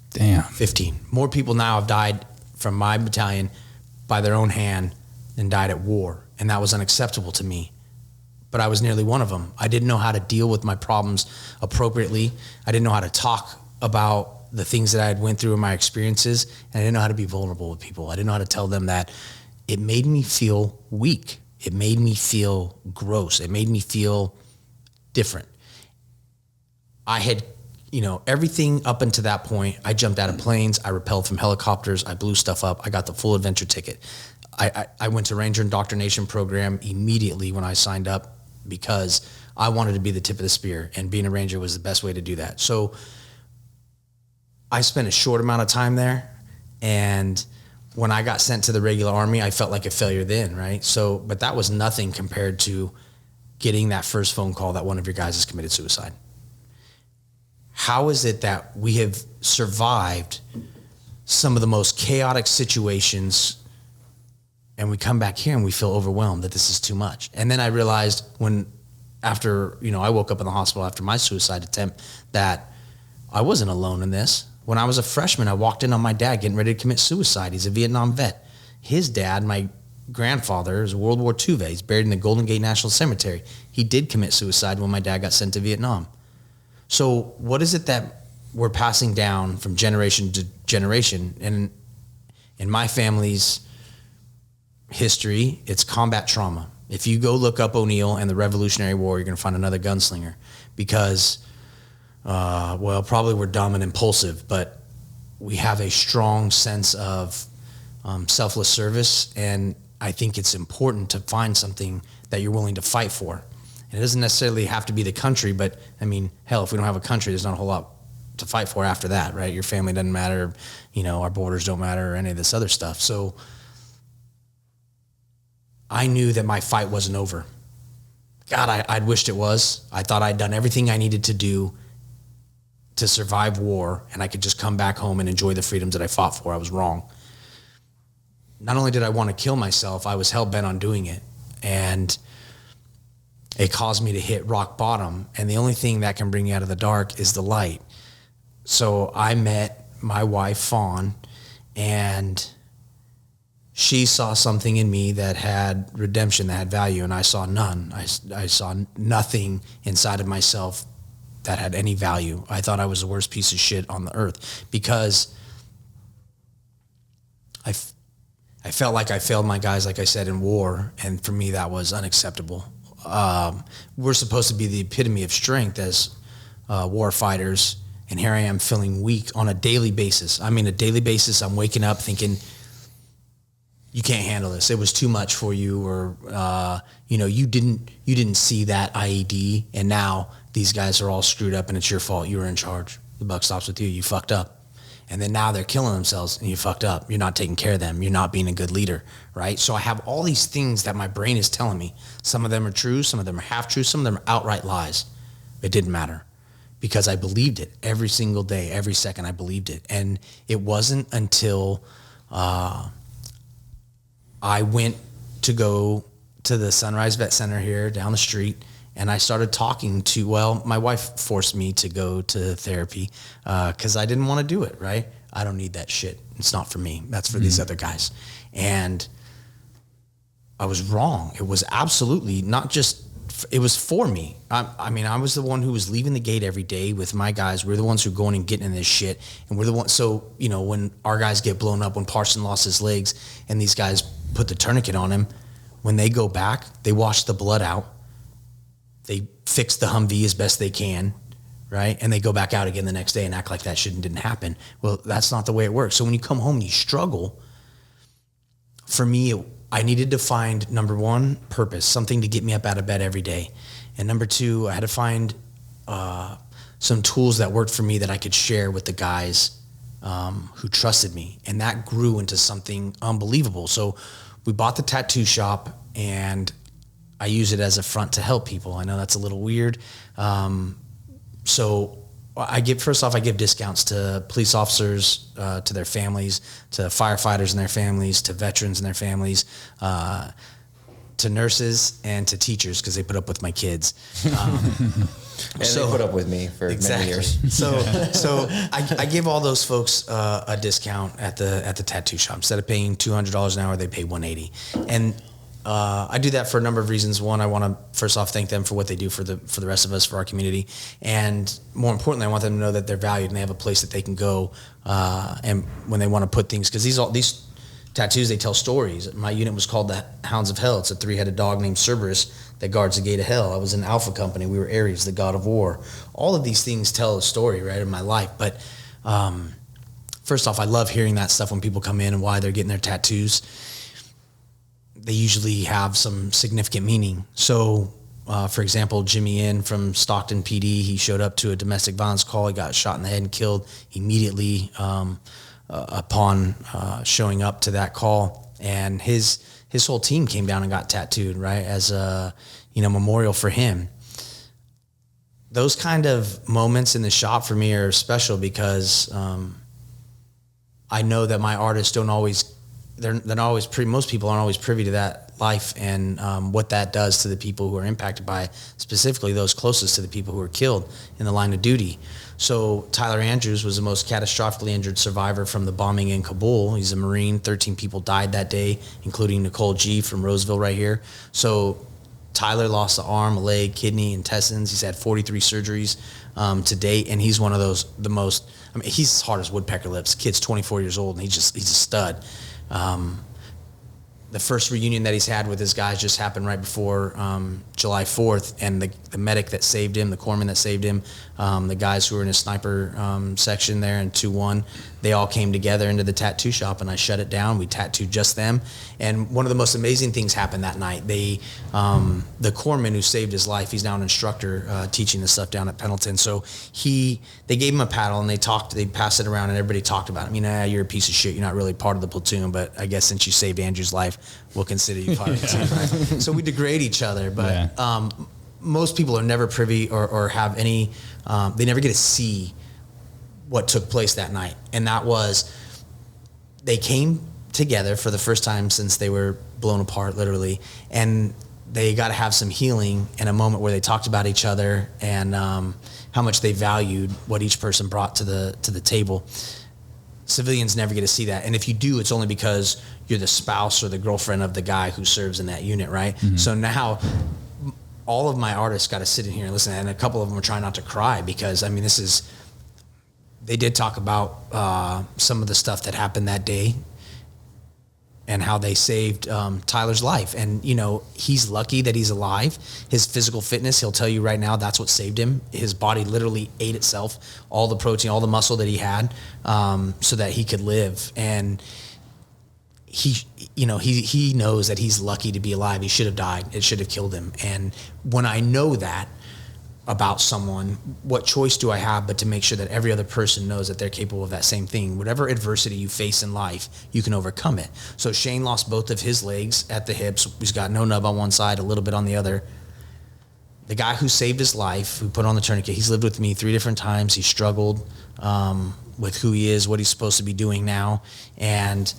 E: Damn.
F: 15. More people now have died from my battalion by their own hand than died at war. And that was unacceptable to me. But I was nearly one of them. I didn't know how to deal with my problems appropriately. I didn't know how to talk about the things that I had went through in my experiences, and I didn't know how to be vulnerable with people. I didn't know how to tell them that. It made me feel weak. It made me feel gross. It made me feel different. I had, everything up until that point. I jumped out of planes. I rappelled from helicopters. I blew stuff up. I got the full adventure ticket. I went to Ranger Indoctrination program immediately when I signed up, because I wanted to be the tip of the spear, and being a Ranger was the best way to do that. So I spent a short amount of time there, and when I got sent to the regular Army, I felt like a failure then, right? So, but that was nothing compared to getting that first phone call that one of your guys has committed suicide. How is it that we have survived some of the most chaotic situations, and we come back here and we feel overwhelmed that this is too much? And then I realized after I woke up in the hospital after my suicide attempt, that I wasn't alone in this. When I was a freshman, I walked in on my dad getting ready to commit suicide. He's a Vietnam vet. His dad, my grandfather, is a World War II vet. He's buried in the Golden Gate National Cemetery. He did commit suicide when my dad got sent to Vietnam. So what is it that we're passing down from generation to generation? And in my family's history, it's combat trauma. If you go look up O'Neill and the Revolutionary War, you're going to find another gunslinger, because probably we're dumb and impulsive, but we have a strong sense of selfless service. And I think it's important to find something that you're willing to fight for. And it doesn't necessarily have to be the country, but I mean, hell, if we don't have a country, there's not a whole lot to fight for after that, right? Your family doesn't matter, our borders don't matter, or any of this other stuff. So I knew that my fight wasn't over. God, I'd wished it was. I thought I'd done everything I needed to do to survive war, and I could just come back home and enjoy the freedoms that I fought for. I was wrong. Not only did I want to kill myself, I was hell-bent on doing it. And it caused me to hit rock bottom. And the only thing that can bring you out of the dark is the light. So I met my wife, Fawn, and she saw something in me that had redemption, that had value, and I saw none. I saw nothing inside of myself that had any value. I thought I was the worst piece of shit on the earth, because I felt like I failed my guys, like I said, in war, and for me that was unacceptable. We're supposed to be the epitome of strength as war fighters, and here I am feeling weak on a daily basis. I mean, a daily basis, I'm waking up thinking, you can't handle this. It was too much for you, or you didn't see that IED, and now these guys are all screwed up, and it's your fault. You were in charge. The buck stops with you. You fucked up. And then now they're killing themselves, and you fucked up. You're not taking care of them. You're not being a good leader, right? So I have all these things that my brain is telling me. Some of them are true. Some of them are half true. Some of them are outright lies. It didn't matter, because I believed it every single day, every second I believed it. And it wasn't until I went to go to the Sunrise Vet Center here down the street, and I started talking to, my wife forced me to go to therapy because I didn't want to do it, right? I don't need that shit. It's not for me. That's for these other guys. And I was wrong. It was absolutely not just it was for me. I mean, I was the one who was leaving the gate every day with my guys. We're the ones who are going and getting in this shit. And we're the ones, so, you know, when our guys get blown up, when Parson lost his legs and these guys put the tourniquet on him, when they go back, they wash the blood out. They fix the Humvee as best they can, right? And they go back out again the next day and act like that shit didn't happen. Well, that's not the way it works. So when you come home and you struggle, for me, I needed to find, number one, purpose, something to get me up out of bed every day. And number two, I had to find some tools that worked for me that I could share with the guys who trusted me. And that grew into something unbelievable. So we bought the tattoo shop, and I use it as a front to help people. I know that's a little weird. So I give discounts to police officers, to their families, to firefighters and their families, to veterans and their families, to nurses and to teachers, because they put up with my kids.
G: And they put up with me for many years.
F: So I give all those folks a discount at the tattoo shop. Instead of paying $200 an hour, they pay $180. And I do that for a number of reasons. One, I want to first off thank them for what they do for the rest of us, for our community, and more importantly, I want them to know that they're valued and they have a place that they can go. And when they want to put things, because these tattoos, they tell stories. My unit was called the Hounds of Hell. It's a 3-headed dog named Cerberus that guards the gate of hell. I was in Alpha Company. We were Ares, the god of war. All of these things tell a story, right, in my life. But first off, I love hearing that stuff when people come in and why they're getting their tattoos. They usually have some significant meaning. So, for example, Jimmy In from Stockton PD, he showed up to a domestic violence call. He got shot in the head and killed immediately upon showing up to that call. And his whole team came down and got tattooed, right, as a memorial for him. Those kind of moments in the shop for me are special because I know that my artists don't always. They're not always most people aren't always privy to that life and what that does to the people who are impacted by it, specifically those closest to the people who are killed in the line of duty. So Tyler Andrews was the most catastrophically injured survivor from the bombing in Kabul. He's a Marine. 13 people died that day, including Nicole G from Roseville right here. So Tyler lost an arm, a leg, kidney, intestines. He's had 43 surgeries to date, and he's one of those, he's as hard as woodpecker lips. Kid's 24 years old, and he's a stud. The first reunion that he's had with his guys just happened right before July 4th, and the medic that saved him, the corpsman that saved him, the guys who were in his sniper section there in 2-1, they all came together into the tattoo shop, and I shut it down. We tattooed just them, and one of the most amazing things happened that night. The corpsman who saved his life, he's now an instructor teaching this stuff down at Pendleton. So they gave him a paddle, and they passed it around, and everybody talked about him. You're a piece of shit. You're not really part of the platoon, but I guess since you saved Andrew's life, we'll consider you part of the team, right? So we degrade each other, but most people are never privy or have any, they never get to see what took place that night. And that was, they came together for the first time since they were blown apart, literally, and they got to have some healing and a moment where they talked about each other and how much they valued what each person brought to the table. Civilians never get to see that. And if you do, it's only because you're the spouse or the girlfriend of the guy who serves in that unit, right? Mm-hmm. So now all of my artists got to sit in here and listen, and a couple of them are trying not to cry because, they did talk about some of the stuff that happened that day and how they saved Tyler's life. And, he's lucky that he's alive. His physical fitness, he'll tell you right now, that's what saved him. His body literally ate itself, all the protein, all the muscle that he had, so that he could live. And he knows that he's lucky to be alive. He should have died. It should have killed him. And when I know that about someone, what choice do I have but to make sure that every other person knows that they're capable of that same thing? Whatever adversity you face in life, you can overcome it. So Shane lost both of his legs at the hips. He's got no nub on one side, a little bit on the other. The guy who saved his life, who put on the tourniquet, he's lived with me 3 different times. He struggled with who he is, what he's supposed to be doing now. And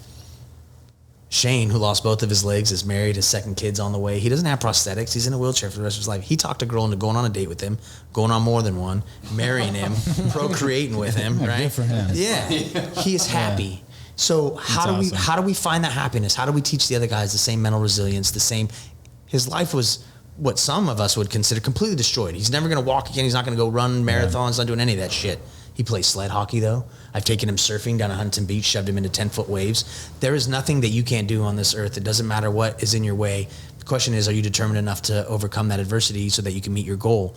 F: Shane, who lost both of his legs, is married, his second kid's on the way. He doesn't have prosthetics. He's in a wheelchair for the rest of his life. He talked a girl into going on a date with him, going on more than one, marrying him, procreating with him, right?
E: Good for him.
F: Yeah. He is happy. Yeah. So how do we find that happiness? How do we teach the other guys the same mental resilience, his life was what some of us would consider completely destroyed. He's never going to walk again. He's not going to go run marathons, not doing any of that shit. He plays sled hockey, though. I've taken him surfing down at Huntington Beach, shoved him into 10-foot waves. There is nothing that you can't do on this earth. It doesn't matter what is in your way. The question is, are you determined enough to overcome that adversity so that you can meet your goal?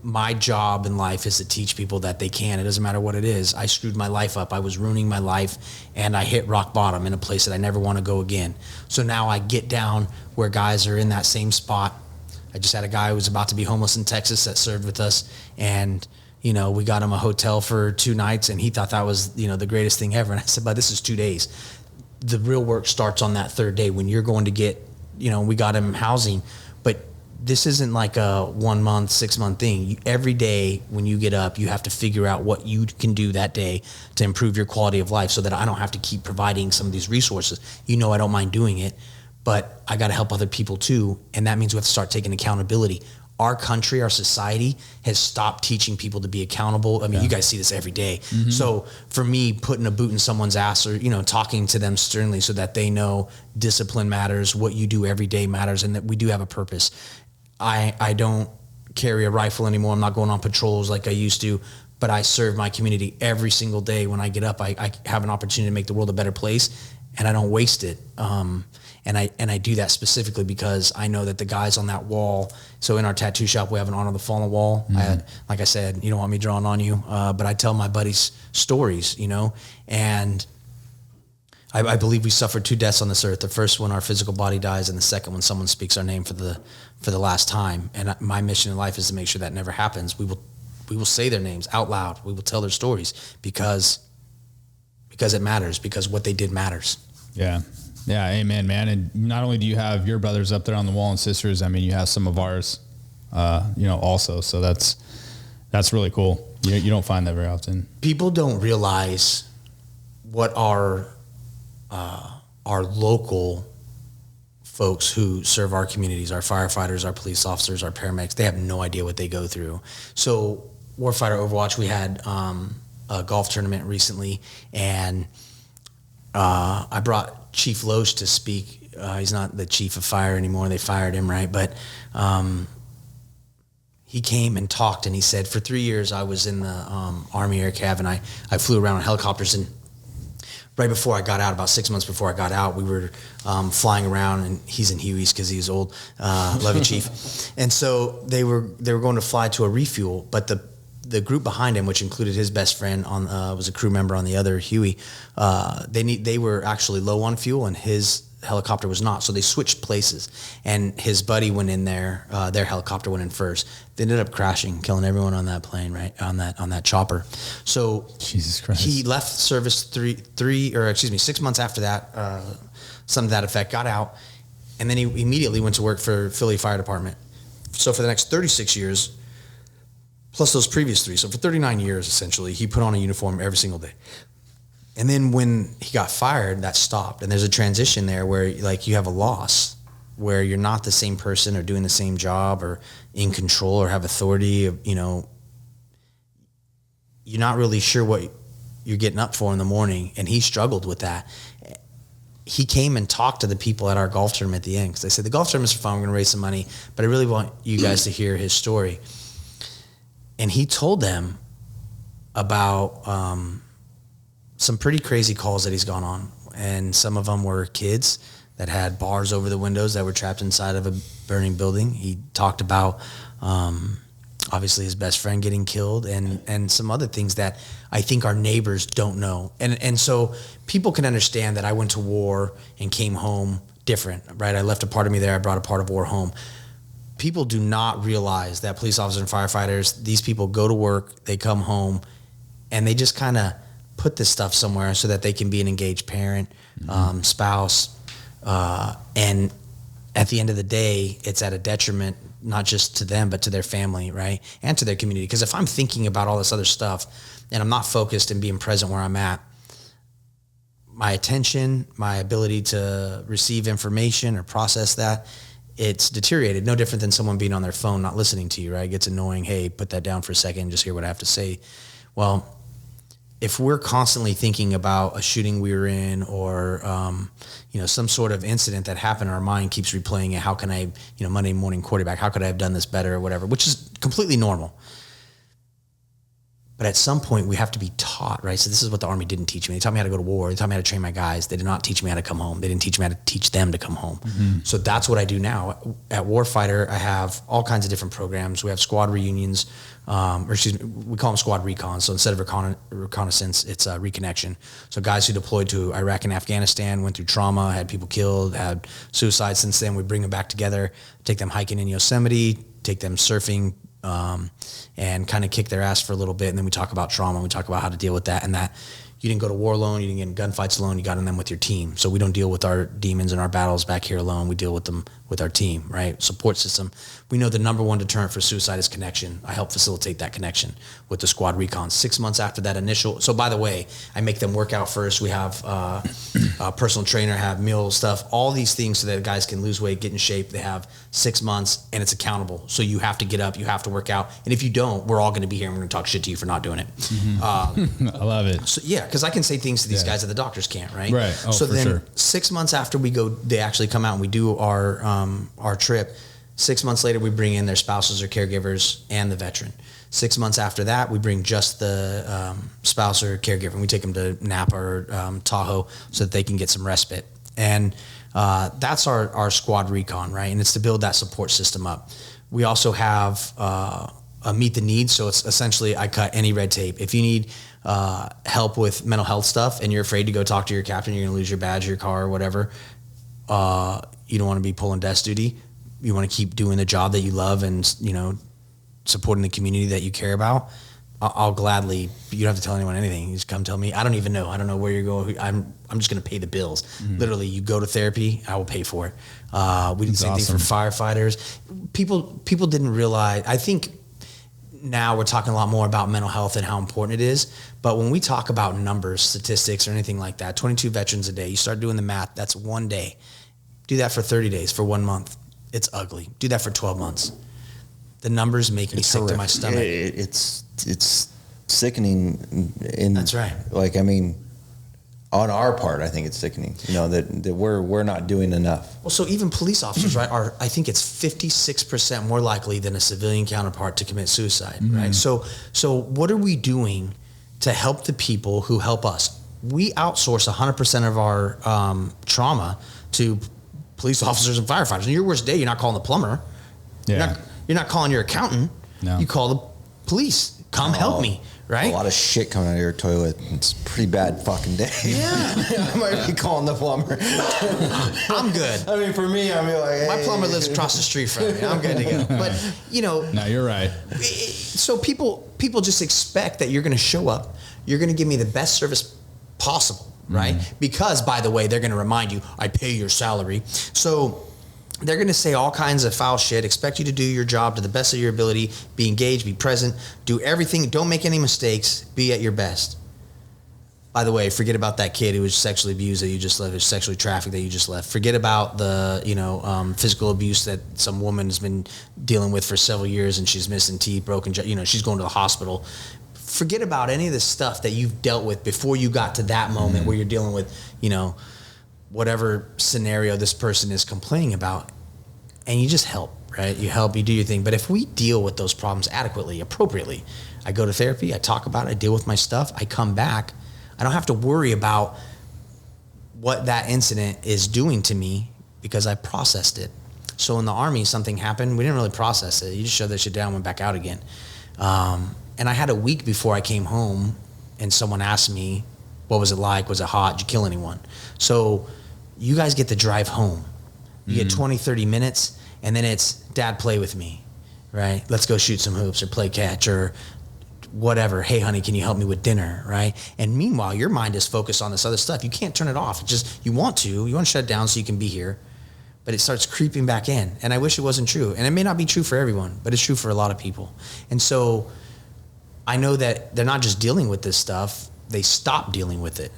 F: My job in life is to teach people that they can. It doesn't matter what it is. I screwed my life up. I was ruining my life, and I hit rock bottom in a place that I never want to go again. So now I get down where guys are in that same spot. I just had a guy who was about to be homeless in Texas that served with us, and we got him a hotel for 2 nights, and he thought that was the greatest thing ever. And I said, but this is 2 days. The real work starts on that 3rd day when you're going to get, we got him housing, but this isn't like a 1 month, 6 month thing. Every day when you get up, you have to figure out what you can do that day to improve your quality of life so that I don't have to keep providing some of these resources. I don't mind doing it, but I got to help other people too. And that means we have to start taking accountability. Our country, our society has stopped teaching people to be accountable. I mean, you guys see this every day. Mm-hmm. So for me, putting a boot in someone's ass or, talking to them sternly so that they know discipline matters, what you do every day matters, and that we do have a purpose. I don't carry a rifle anymore. I'm not going on patrols like I used to, but I serve my community every single day. When I get up, I have an opportunity to make the world a better place, and I don't waste it. And I do that specifically because I know that the guys on that wall. So in our tattoo shop, we have an Honor the Fallen wall. Mm-hmm. Like I said, you don't want me drawing on you, but I tell my buddies stories, and I believe we suffered 2 deaths on this earth. The first one, our physical body dies, and the second one, someone speaks our name for the last time. And my mission in life is to make sure that never happens. We will say their names out loud. We will tell their stories because it matters, because what they did matters.
E: Yeah. Yeah. Amen, man. And not only do you have your brothers up there on the wall and sisters, I mean, you have some of ours, also. So that's really cool. You don't find that very often.
F: People don't realize what our local folks who serve our communities, our firefighters, our police officers, our paramedics, they have no idea what they go through. So War Fighter Overwatch, we had a golf tournament recently, and I brought Chief Loesch to speak. He's not the chief of fire anymore. They fired him, right? But he came and talked, and he said, for 3 years I was in the Army Air Cav, and I flew around on helicopters, and right before I got out, about 6 months before I got out, we were flying around, and he's in Huey's because he was old. Love you, Chief. And so they were going to fly to a refuel, but the group behind him, which included his best friend was a crew member on the other Huey. They were actually low on fuel, and his helicopter was not. So they switched places, and his buddy went in there. Their helicopter went in first. They ended up crashing, killing everyone on that plane, right on that chopper. So
E: Jesus Christ,
F: he left service 6 months after that, something to that effect. Got out, and then he immediately went to work for Philly Fire Department. So for the next 36 years. Plus those previous 3. So for 39 years, essentially, he put on a uniform every single day. And then when he got fired, that stopped. And there's a transition there where you have a loss, where you're not the same person or doing the same job or in control or have authority. You're not really sure what you're getting up for in the morning. And he struggled with that. He came and talked to the people at our golf tournament at the end, because they said, the golf tournament's fun, we're going to raise some money, but I really want you guys to hear his story. And he told them about some pretty crazy calls that he's gone on. And some of them were kids that had bars over the windows that were trapped inside of a burning building. He talked about, obviously, his best friend getting killed and some other things that I think our neighbors don't know. And so people can understand that I went to war and came home different, right? I left a part of me there. I brought a part of war home. People do not realize that police officers and firefighters, these people go to work, they come home, and they just kind of put this stuff somewhere so that they can be an engaged parent, spouse, and at the end of the day, it's at a detriment, not just to them, but to their family, right? And to their community. Because if I'm thinking about all this other stuff and I'm not focused and being present where I'm at, my attention, my ability to receive information or process that, it's deteriorated. No different than someone being on their phone, not listening to you, right? It gets annoying. Hey, put that down for a second and just hear what I have to say. Well, if we're constantly thinking about a shooting we were in or, some sort of incident that happened, our mind keeps replaying it. How can I, Monday morning quarterback, how could I have done this better or whatever, which is completely normal. But at some point we have to be taught, right? So this is what the Army didn't teach me. They taught me how to go to war. They taught me how to train my guys. They did not teach me how to come home. They didn't teach me how to teach them to come home. Mm-hmm. So that's what I do now. At War Fighter, I have all kinds of different programs. We have squad reunions, we call them squad recon. So instead of reconnaissance, it's reconnection. So guys who deployed to Iraq and Afghanistan, went through trauma, had people killed, had suicide. Since then, we bring them back together, take them hiking in Yosemite, take them surfing, and kind of kick their ass for a little bit. And then we talk about trauma. We talk about how to deal with that and that. You didn't go to war alone. You didn't get in gunfights alone. You got in them with your team. So we don't deal with our demons and our battles back here alone. We deal with them with our team, right? Support system. We know the number one deterrent for suicide is connection. I help facilitate that connection with the squad recon. 6 months after that initial. So by the way, I make them work out first. We have a personal trainer, have meal stuff, all these things so that guys can lose weight, get in shape. They have 6 months and it's accountable. So you have to get up, you have to work out. And if you don't, we're all going to be here and we're going to talk shit to you for not doing it.
E: Mm-hmm. I love it.
F: So yeah, because I can say things to these guys that the doctors can't, right?
E: Right. Oh,
F: so
E: for
F: then
E: sure.
F: 6 months after we go, they actually come out and we do our trip. 6 months later, we bring in their spouses or caregivers and the veteran. 6 months after that, we bring just the spouse or caregiver, and we take them to Napa or Tahoe so that they can get some respite. And that's our squad recon, right? And it's to build that support system up. We also have a meet the needs. So it's essentially, I cut any red tape. If you need help with mental health stuff and you're afraid to go talk to your captain, you're going to lose your badge, your car, or whatever, you don't want to be pulling desk duty. You want to keep doing the job that you love and, supporting the community that you care about. I'll gladly, you don't have to tell anyone anything. You just come tell me. I don't even know. I don't know where you're going. I'm just going to pay the bills. Mm-hmm. Literally, you go to therapy, I will pay for it. We do the same thing for firefighters. People didn't realize, I think now we're talking a lot more about mental health and how important it is. But when we talk about numbers, statistics, or anything like that, 22 veterans a day, you start doing the math, that's one day. Do that for 30 days, for 1 month. It's ugly. Do that for 12 months. The numbers make me sick to my stomach.
G: It's sickening.
F: That's right.
G: On our part, I think it's sickening. That we're not doing enough.
F: Well, so even police officers, right, I think it's 56% more likely than a civilian counterpart to commit suicide, right? So what are we doing to help the people who help us? We outsource 100% of our trauma to police officers and firefighters. On your worst day, you're not calling the plumber.
E: Yeah.
F: You're not calling your accountant. No. You call the police. Come help me, right?
G: A lot of shit coming out of your toilet. It's a pretty bad fucking day.
F: Yeah.
G: I might be calling the plumber.
F: I'm good.
G: I mean, for me, I'm like, hey.
F: My plumber lives across the street from me. I'm good to go. But,
E: No, you're right.
F: So people just expect that you're going to show up. You're going to give me the best service possible. Right? Mm-hmm. Because, by the way, they're going to remind you, I pay your salary. So they're going to say all kinds of foul shit, expect you to do your job to the best of your ability, be engaged, be present, do everything. Don't make any mistakes. Be at your best. By the way, forget about that kid who was sexually abused that you just left, or sexually trafficked that you just left. Forget about the, physical abuse that some woman has been dealing with for several years and she's missing teeth, broken, she's going to the hospital. Forget about any of the stuff that you've dealt with before you got to that moment where you're dealing with, whatever scenario this person is complaining about, and you just help, right? You help, you do your thing. But if we deal with those problems adequately, appropriately, I go to therapy, I talk about it, I deal with my stuff, I come back, I don't have to worry about what that incident is doing to me because I processed it. So in the Army, something happened, we didn't really process it. You just shut that shit down, went back out again. And I had a week before I came home and someone asked me, what was it like? Was it hot? Did you kill anyone? So you guys get to drive home. You get 20, 30 minutes, and then it's, Dad, play with me, right? Let's go shoot some hoops or play catch or whatever. Hey, honey, can you help me with dinner, right? And meanwhile, your mind is focused on this other stuff. You can't turn it off. It's just, you want to shut it down so you can be here, but it starts creeping back in. And I wish it wasn't true. And it may not be true for everyone, but it's true for a lot of people. And so I know that they're not just dealing with this stuff, they stop dealing with it.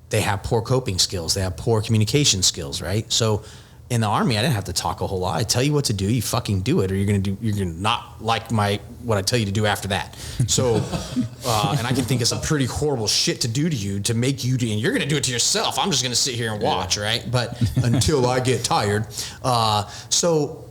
F: They have poor coping skills. They have poor communication skills, right? So in the Army, I didn't have to talk a whole lot. I tell you what to do, you fucking do it, or you're gonna not like what I tell you to do after that. So, and I can think of some pretty horrible shit to do to you to make you do, and you're gonna do it to yourself. I'm just gonna sit here and watch, right? But until I get tired. So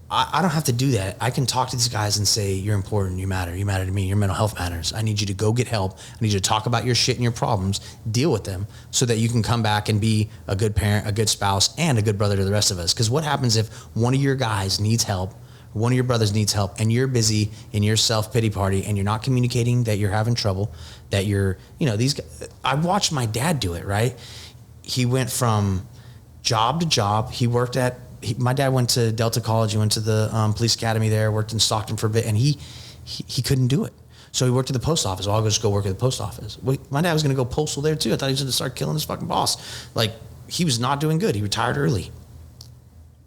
F: I don't have to do that. I can talk to these guys and say, you're important, you matter to me, your mental health matters. I need you to go get help. I need you to talk about your shit and your problems, deal with them so that you can come back and be a good parent, a good spouse, and a good brother to the rest of us. Because what happens if one of your guys needs help, one of your brothers needs help, and you're busy in your self-pity party and you're not communicating that you're having trouble, that you're, these guys, I watched my dad do it, right? He went from job to job. He worked at, my dad went to Delta College. He went to the police academy there, worked in Stockton for a bit, and he couldn't do it. So he worked at the post office. Well, I'll just go work at the post office. Well, my dad was going to go postal there too. I thought he was going to start killing his fucking boss. Like, he was not doing good. He retired early.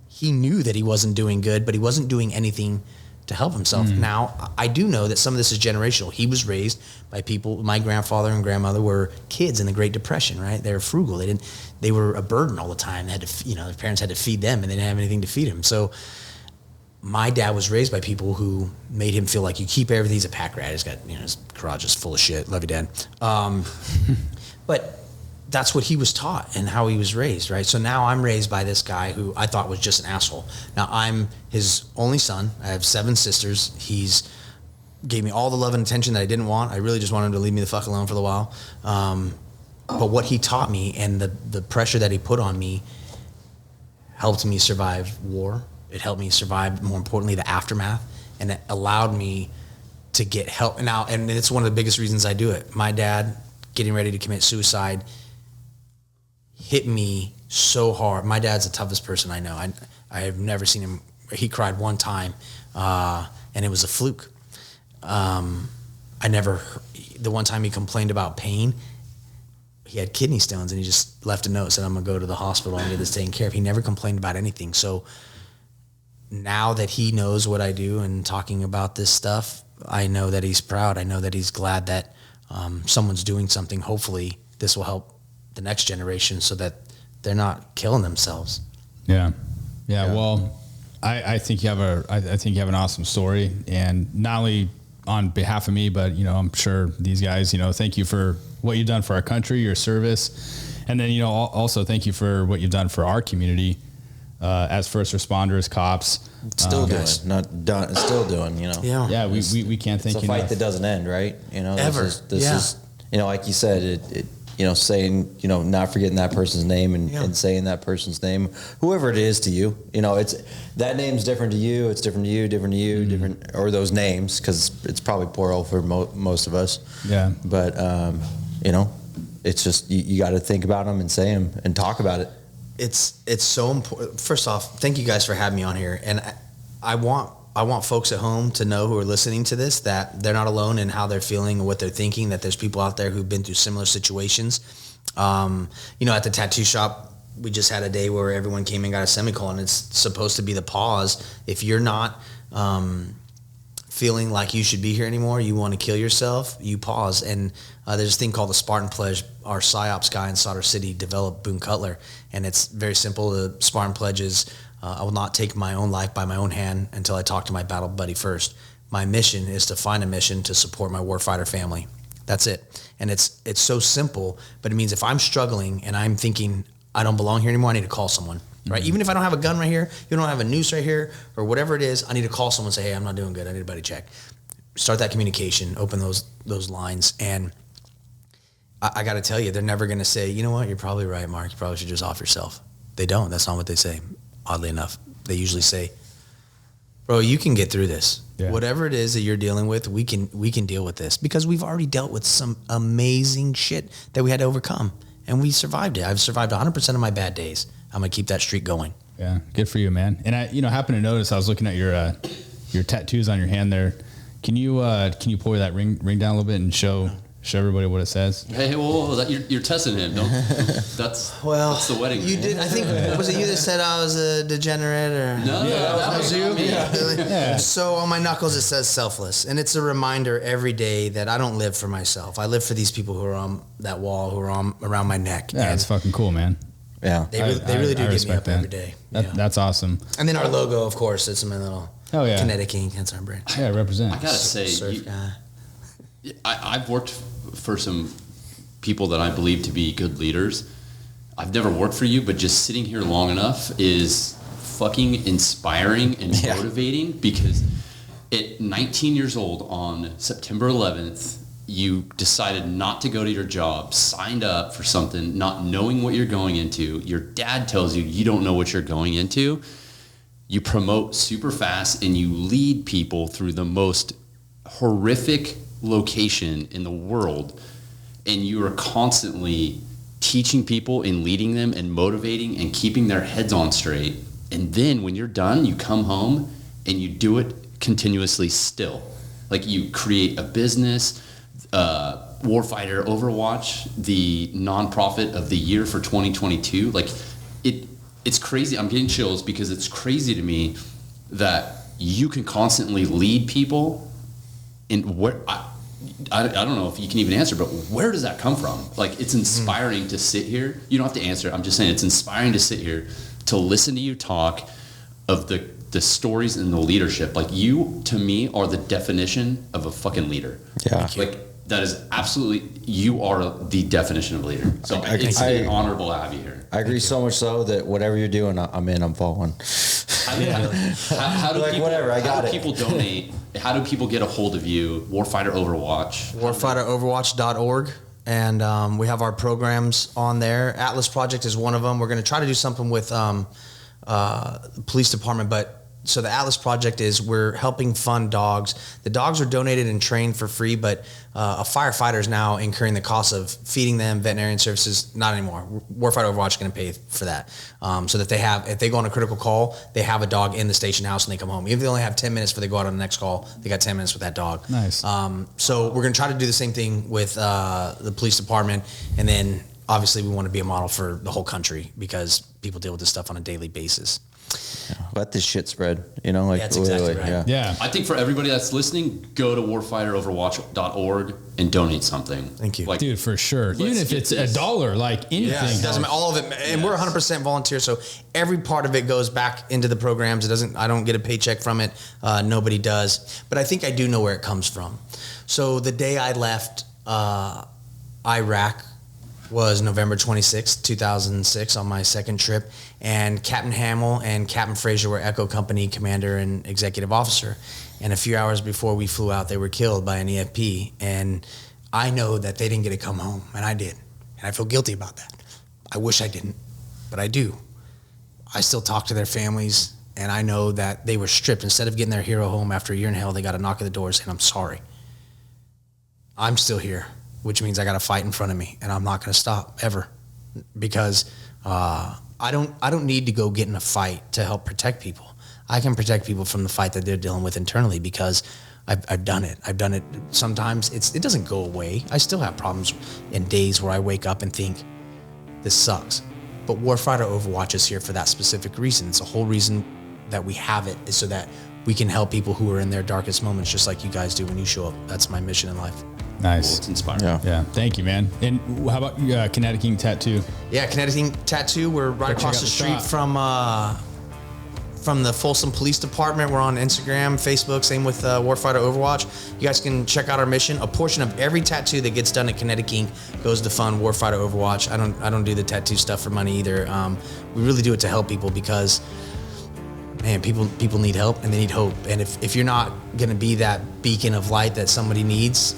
F: He knew that he wasn't doing good, but he wasn't doing anything to help himself. Now, I do know that some of this is generational. He was raised by people. My grandfather and grandmother were kids in the Great Depression, right? They were frugal. They were a burden all the time. They had to, their parents had to feed them, and they didn't have anything to feed him. So my dad was raised by people who made him feel like you keep everything. He's a pack rat. He's got, his garage is full of shit. Love you, Dad. But that's what he was taught and how he was raised, right? So now I'm raised by this guy who I thought was just an asshole. Now I'm his only son. I have 7 sisters. He's gave me all the love and attention that I didn't want. I really just wanted him to leave me the fuck alone for a while. But what he taught me and the pressure that he put on me helped me survive war. It helped me survive, more importantly, the aftermath, and it allowed me to get help. Now, and it's one of the biggest reasons I do it. My dad getting ready to commit suicide hit me so hard. My dad's the toughest person I know. I have never seen him. He cried one time, and it was a fluke. The one time he complained about pain, he had kidney stones, and he just left a note, said, I'm going to go to the hospital and get this taken care of. He never complained about anything. So now that he knows what I do and talking about this stuff, I know that he's proud. I know that he's glad that someone's doing something. Hopefully this will help the next generation so that they're not killing themselves. Yeah.
E: Well, I think you have an awesome story, and not only on behalf of me, but I'm sure these guys, thank you for what you've done for our country, your service, and then also thank you for what you've done for our community as first responders, cops.
G: Still doing, not done. Still doing.
E: Yeah. We can't thank you.
G: It's a fight that doesn't end, right?
F: Ever.
G: This is like you said, it saying, not forgetting that person's name and saying that person's name, whoever it is to you, it's that name's different to you. It's different to you, different to you, different, or those names, because it's probably plural for most of us. Yeah. But, it's just, you got to think about them and say them and talk about it.
F: It's so important. First off, thank you guys for having me on here. And I want folks at home to know, who are listening to this, that they're not alone in how they're feeling and what they're thinking, that there's people out there who've been through similar situations. At the tattoo shop, we just had a day where everyone came and got a semicolon. It's supposed to be the pause. If you're not feeling like you should be here anymore, you want to kill yourself, you pause. And there's this thing called the Spartan Pledge. Our PsyOps guy in Sadr City developed Boone Cutler, and it's very simple. The Spartan Pledge is, I will not take my own life by my own hand until I talk to my battle buddy first. My mission is to find a mission to support my warfighter family. That's it. And it's so simple, but it means if I'm struggling and I'm thinking I don't belong here anymore, I need to call someone, right? Even if I don't have a gun right here, you don't have a noose right here, or whatever it is, I need to call someone and say, hey, I'm not doing good. I need a buddy check. Start that communication, open those lines. And I got to tell you, they're never going to say, you know what, you're probably right, Mark. You probably should just off yourself. They don't. That's not what they say. Oddly enough, they usually say, bro, you can get through this. Yeah. Whatever it is that you're dealing with, we can deal with this, because we've already dealt with some amazing shit that we had to overcome, and we survived it. I've survived 100% of my bad days. I'm going to keep that streak going. Yeah. Good for you, man. And I, happened to notice, I was looking at your tattoos on your hand there. Can you pull that ring down a little bit and show everybody what it says? Hey, whoa, you're testing him. That's the wedding. You did. I think, was it you that said I was a degenerate, or no? Yeah, that was you. Yeah. Really? Yeah. So on my knuckles it says selfless, and it's a reminder every day that I don't live for myself. I live for these people who are on that wall, who are around my neck. Yeah, it's fucking cool, man.
G: Yeah.
F: They really do get me up
E: that.
F: every day.
E: That's awesome.
F: And then our logo, of course, it's my little Kinetic Ink. That's our brand.
E: Yeah, represent.
H: I gotta say, I've worked for some people that I believe to be good leaders. I've never worked for you, but just sitting here long enough is fucking inspiring and motivating, because at 19 years old on September 11th, you decided not to go to your job, signed up for something, not knowing what you're going into. Your dad tells you you don't know what you're going into. You promote super fast and you lead people through the most horrific location in the world. And you are constantly teaching people and leading them and motivating and keeping their heads on straight. And then when you're done, you come home and you do it continuously still. Like you create a business, War Fighter Overwatch, the nonprofit of the year for 2022. Like it's crazy. I'm getting chills because it's crazy to me that you can constantly lead people. And where I don't know if you can even answer, but where does that come from? Like, it's inspiring to sit here. You don't have to answer. I'm just saying it's inspiring to sit here to listen to you talk of the stories and the leadership. Like, you, to me, are the definition of a fucking leader.
G: Yeah.
H: Like, that is absolutely, you are the definition of a leader. So it's honorable to have you here.
G: I agree so much so that whatever you're doing, I'm following.
H: How do
G: like,
H: people,
G: whatever, I got
H: how do
G: it.
H: people donate? How do people get a hold of you? War Fighter Overwatch.
F: WarFighterOverwatch.org. And we have our programs on there. Atlas Project is one of them. We're going to try to do something with the police department, but so the Atlas Project is we're helping fund dogs. The dogs are donated and trained for free, but a firefighter is now incurring the cost of feeding them, veterinarian services. Not anymore. War Fighter Overwatch is going to pay for that, so that if they go on a critical call, they have a dog in the station house and they come home. Even if they only have 10 minutes before they go out on the next call, they got 10 minutes with that dog.
E: Nice.
F: So we're going to try to do the same thing with the police department, and then obviously we want to be a model for the whole country because people deal with this stuff on a daily basis.
G: Let this shit spread, like
F: that's exactly right.
E: Yeah.
H: I think for everybody that's listening, go to warfighteroverwatch.org and donate something.
F: Thank you.
H: Like,
E: dude, for sure. Even if it's $1, like anything.
F: Yeah, it doesn't matter. All of it. And we're 100% volunteer. So every part of it goes back into the programs. I don't get a paycheck from it. Nobody does. But I think I do know where it comes from. So the day I left Iraq was November 26, 2006 on my second trip. And Captain Hamill and Captain Fraser were Echo Company commander and executive officer. And a few hours before we flew out, they were killed by an EFP. And I know that they didn't get to come home, and I did. And I feel guilty about that. I wish I didn't, but I do. I still talk to their families, and I know that they were stripped. Instead of getting their hero home after a year in hell, they got a knock at the door saying, I'm sorry. I'm still here, which means I got a fight in front of me, and I'm not going to stop ever, because I don't need to go get in a fight to help protect people. I can protect people from the fight that they're dealing with internally because I've done it. I've done it. Sometimes it doesn't go away. I still have problems in days where I wake up and think, this sucks. But War Fighter Overwatch is here for that specific reason. It's the whole reason that we have it is so that we can help people who are in their darkest moments, just like you guys do when you show up. That's my mission in life.
E: Nice.
H: Well, it's inspiring.
E: Yeah. Thank you, man. And how about Kinetic Ink Tattoo?
F: Yeah, Kinetic Ink Tattoo. We're right across the street from the Folsom Police Department. We're on Instagram, Facebook, same with War Fighter Overwatch. You guys can check out our mission. A portion of every tattoo that gets done at Kinetic Ink goes to fund War Fighter Overwatch. I don't do the tattoo stuff for money either. We really do it to help people because, man, people need help and they need hope. And if you're not gonna be that beacon of light that somebody needs,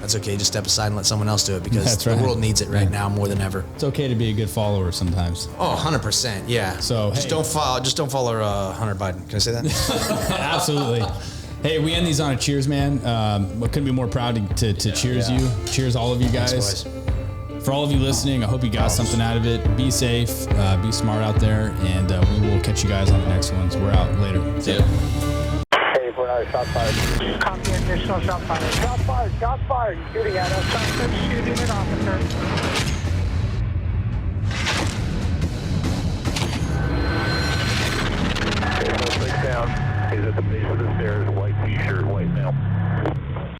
F: that's okay. Just step aside and let someone else do it because the world needs it right now more than ever.
E: It's okay to be a good follower sometimes.
F: Oh, 100%. Yeah.
E: So
F: just don't follow Hunter Biden. Can I say that?
E: Absolutely. Hey, we end these on a cheers, man. I couldn't be more proud to cheers you. Cheers all of you guys.
F: Thanks,
E: For all of you listening, I hope you got something out of it. Be safe, be smart out there, and we will catch you guys on the next ones. We're out. Later.
H: See ya.
A: Shot fired.
B: Copy, additional shot fired.
A: Shot fired. Shot fired. Shooting at us.
B: Shooting at officer.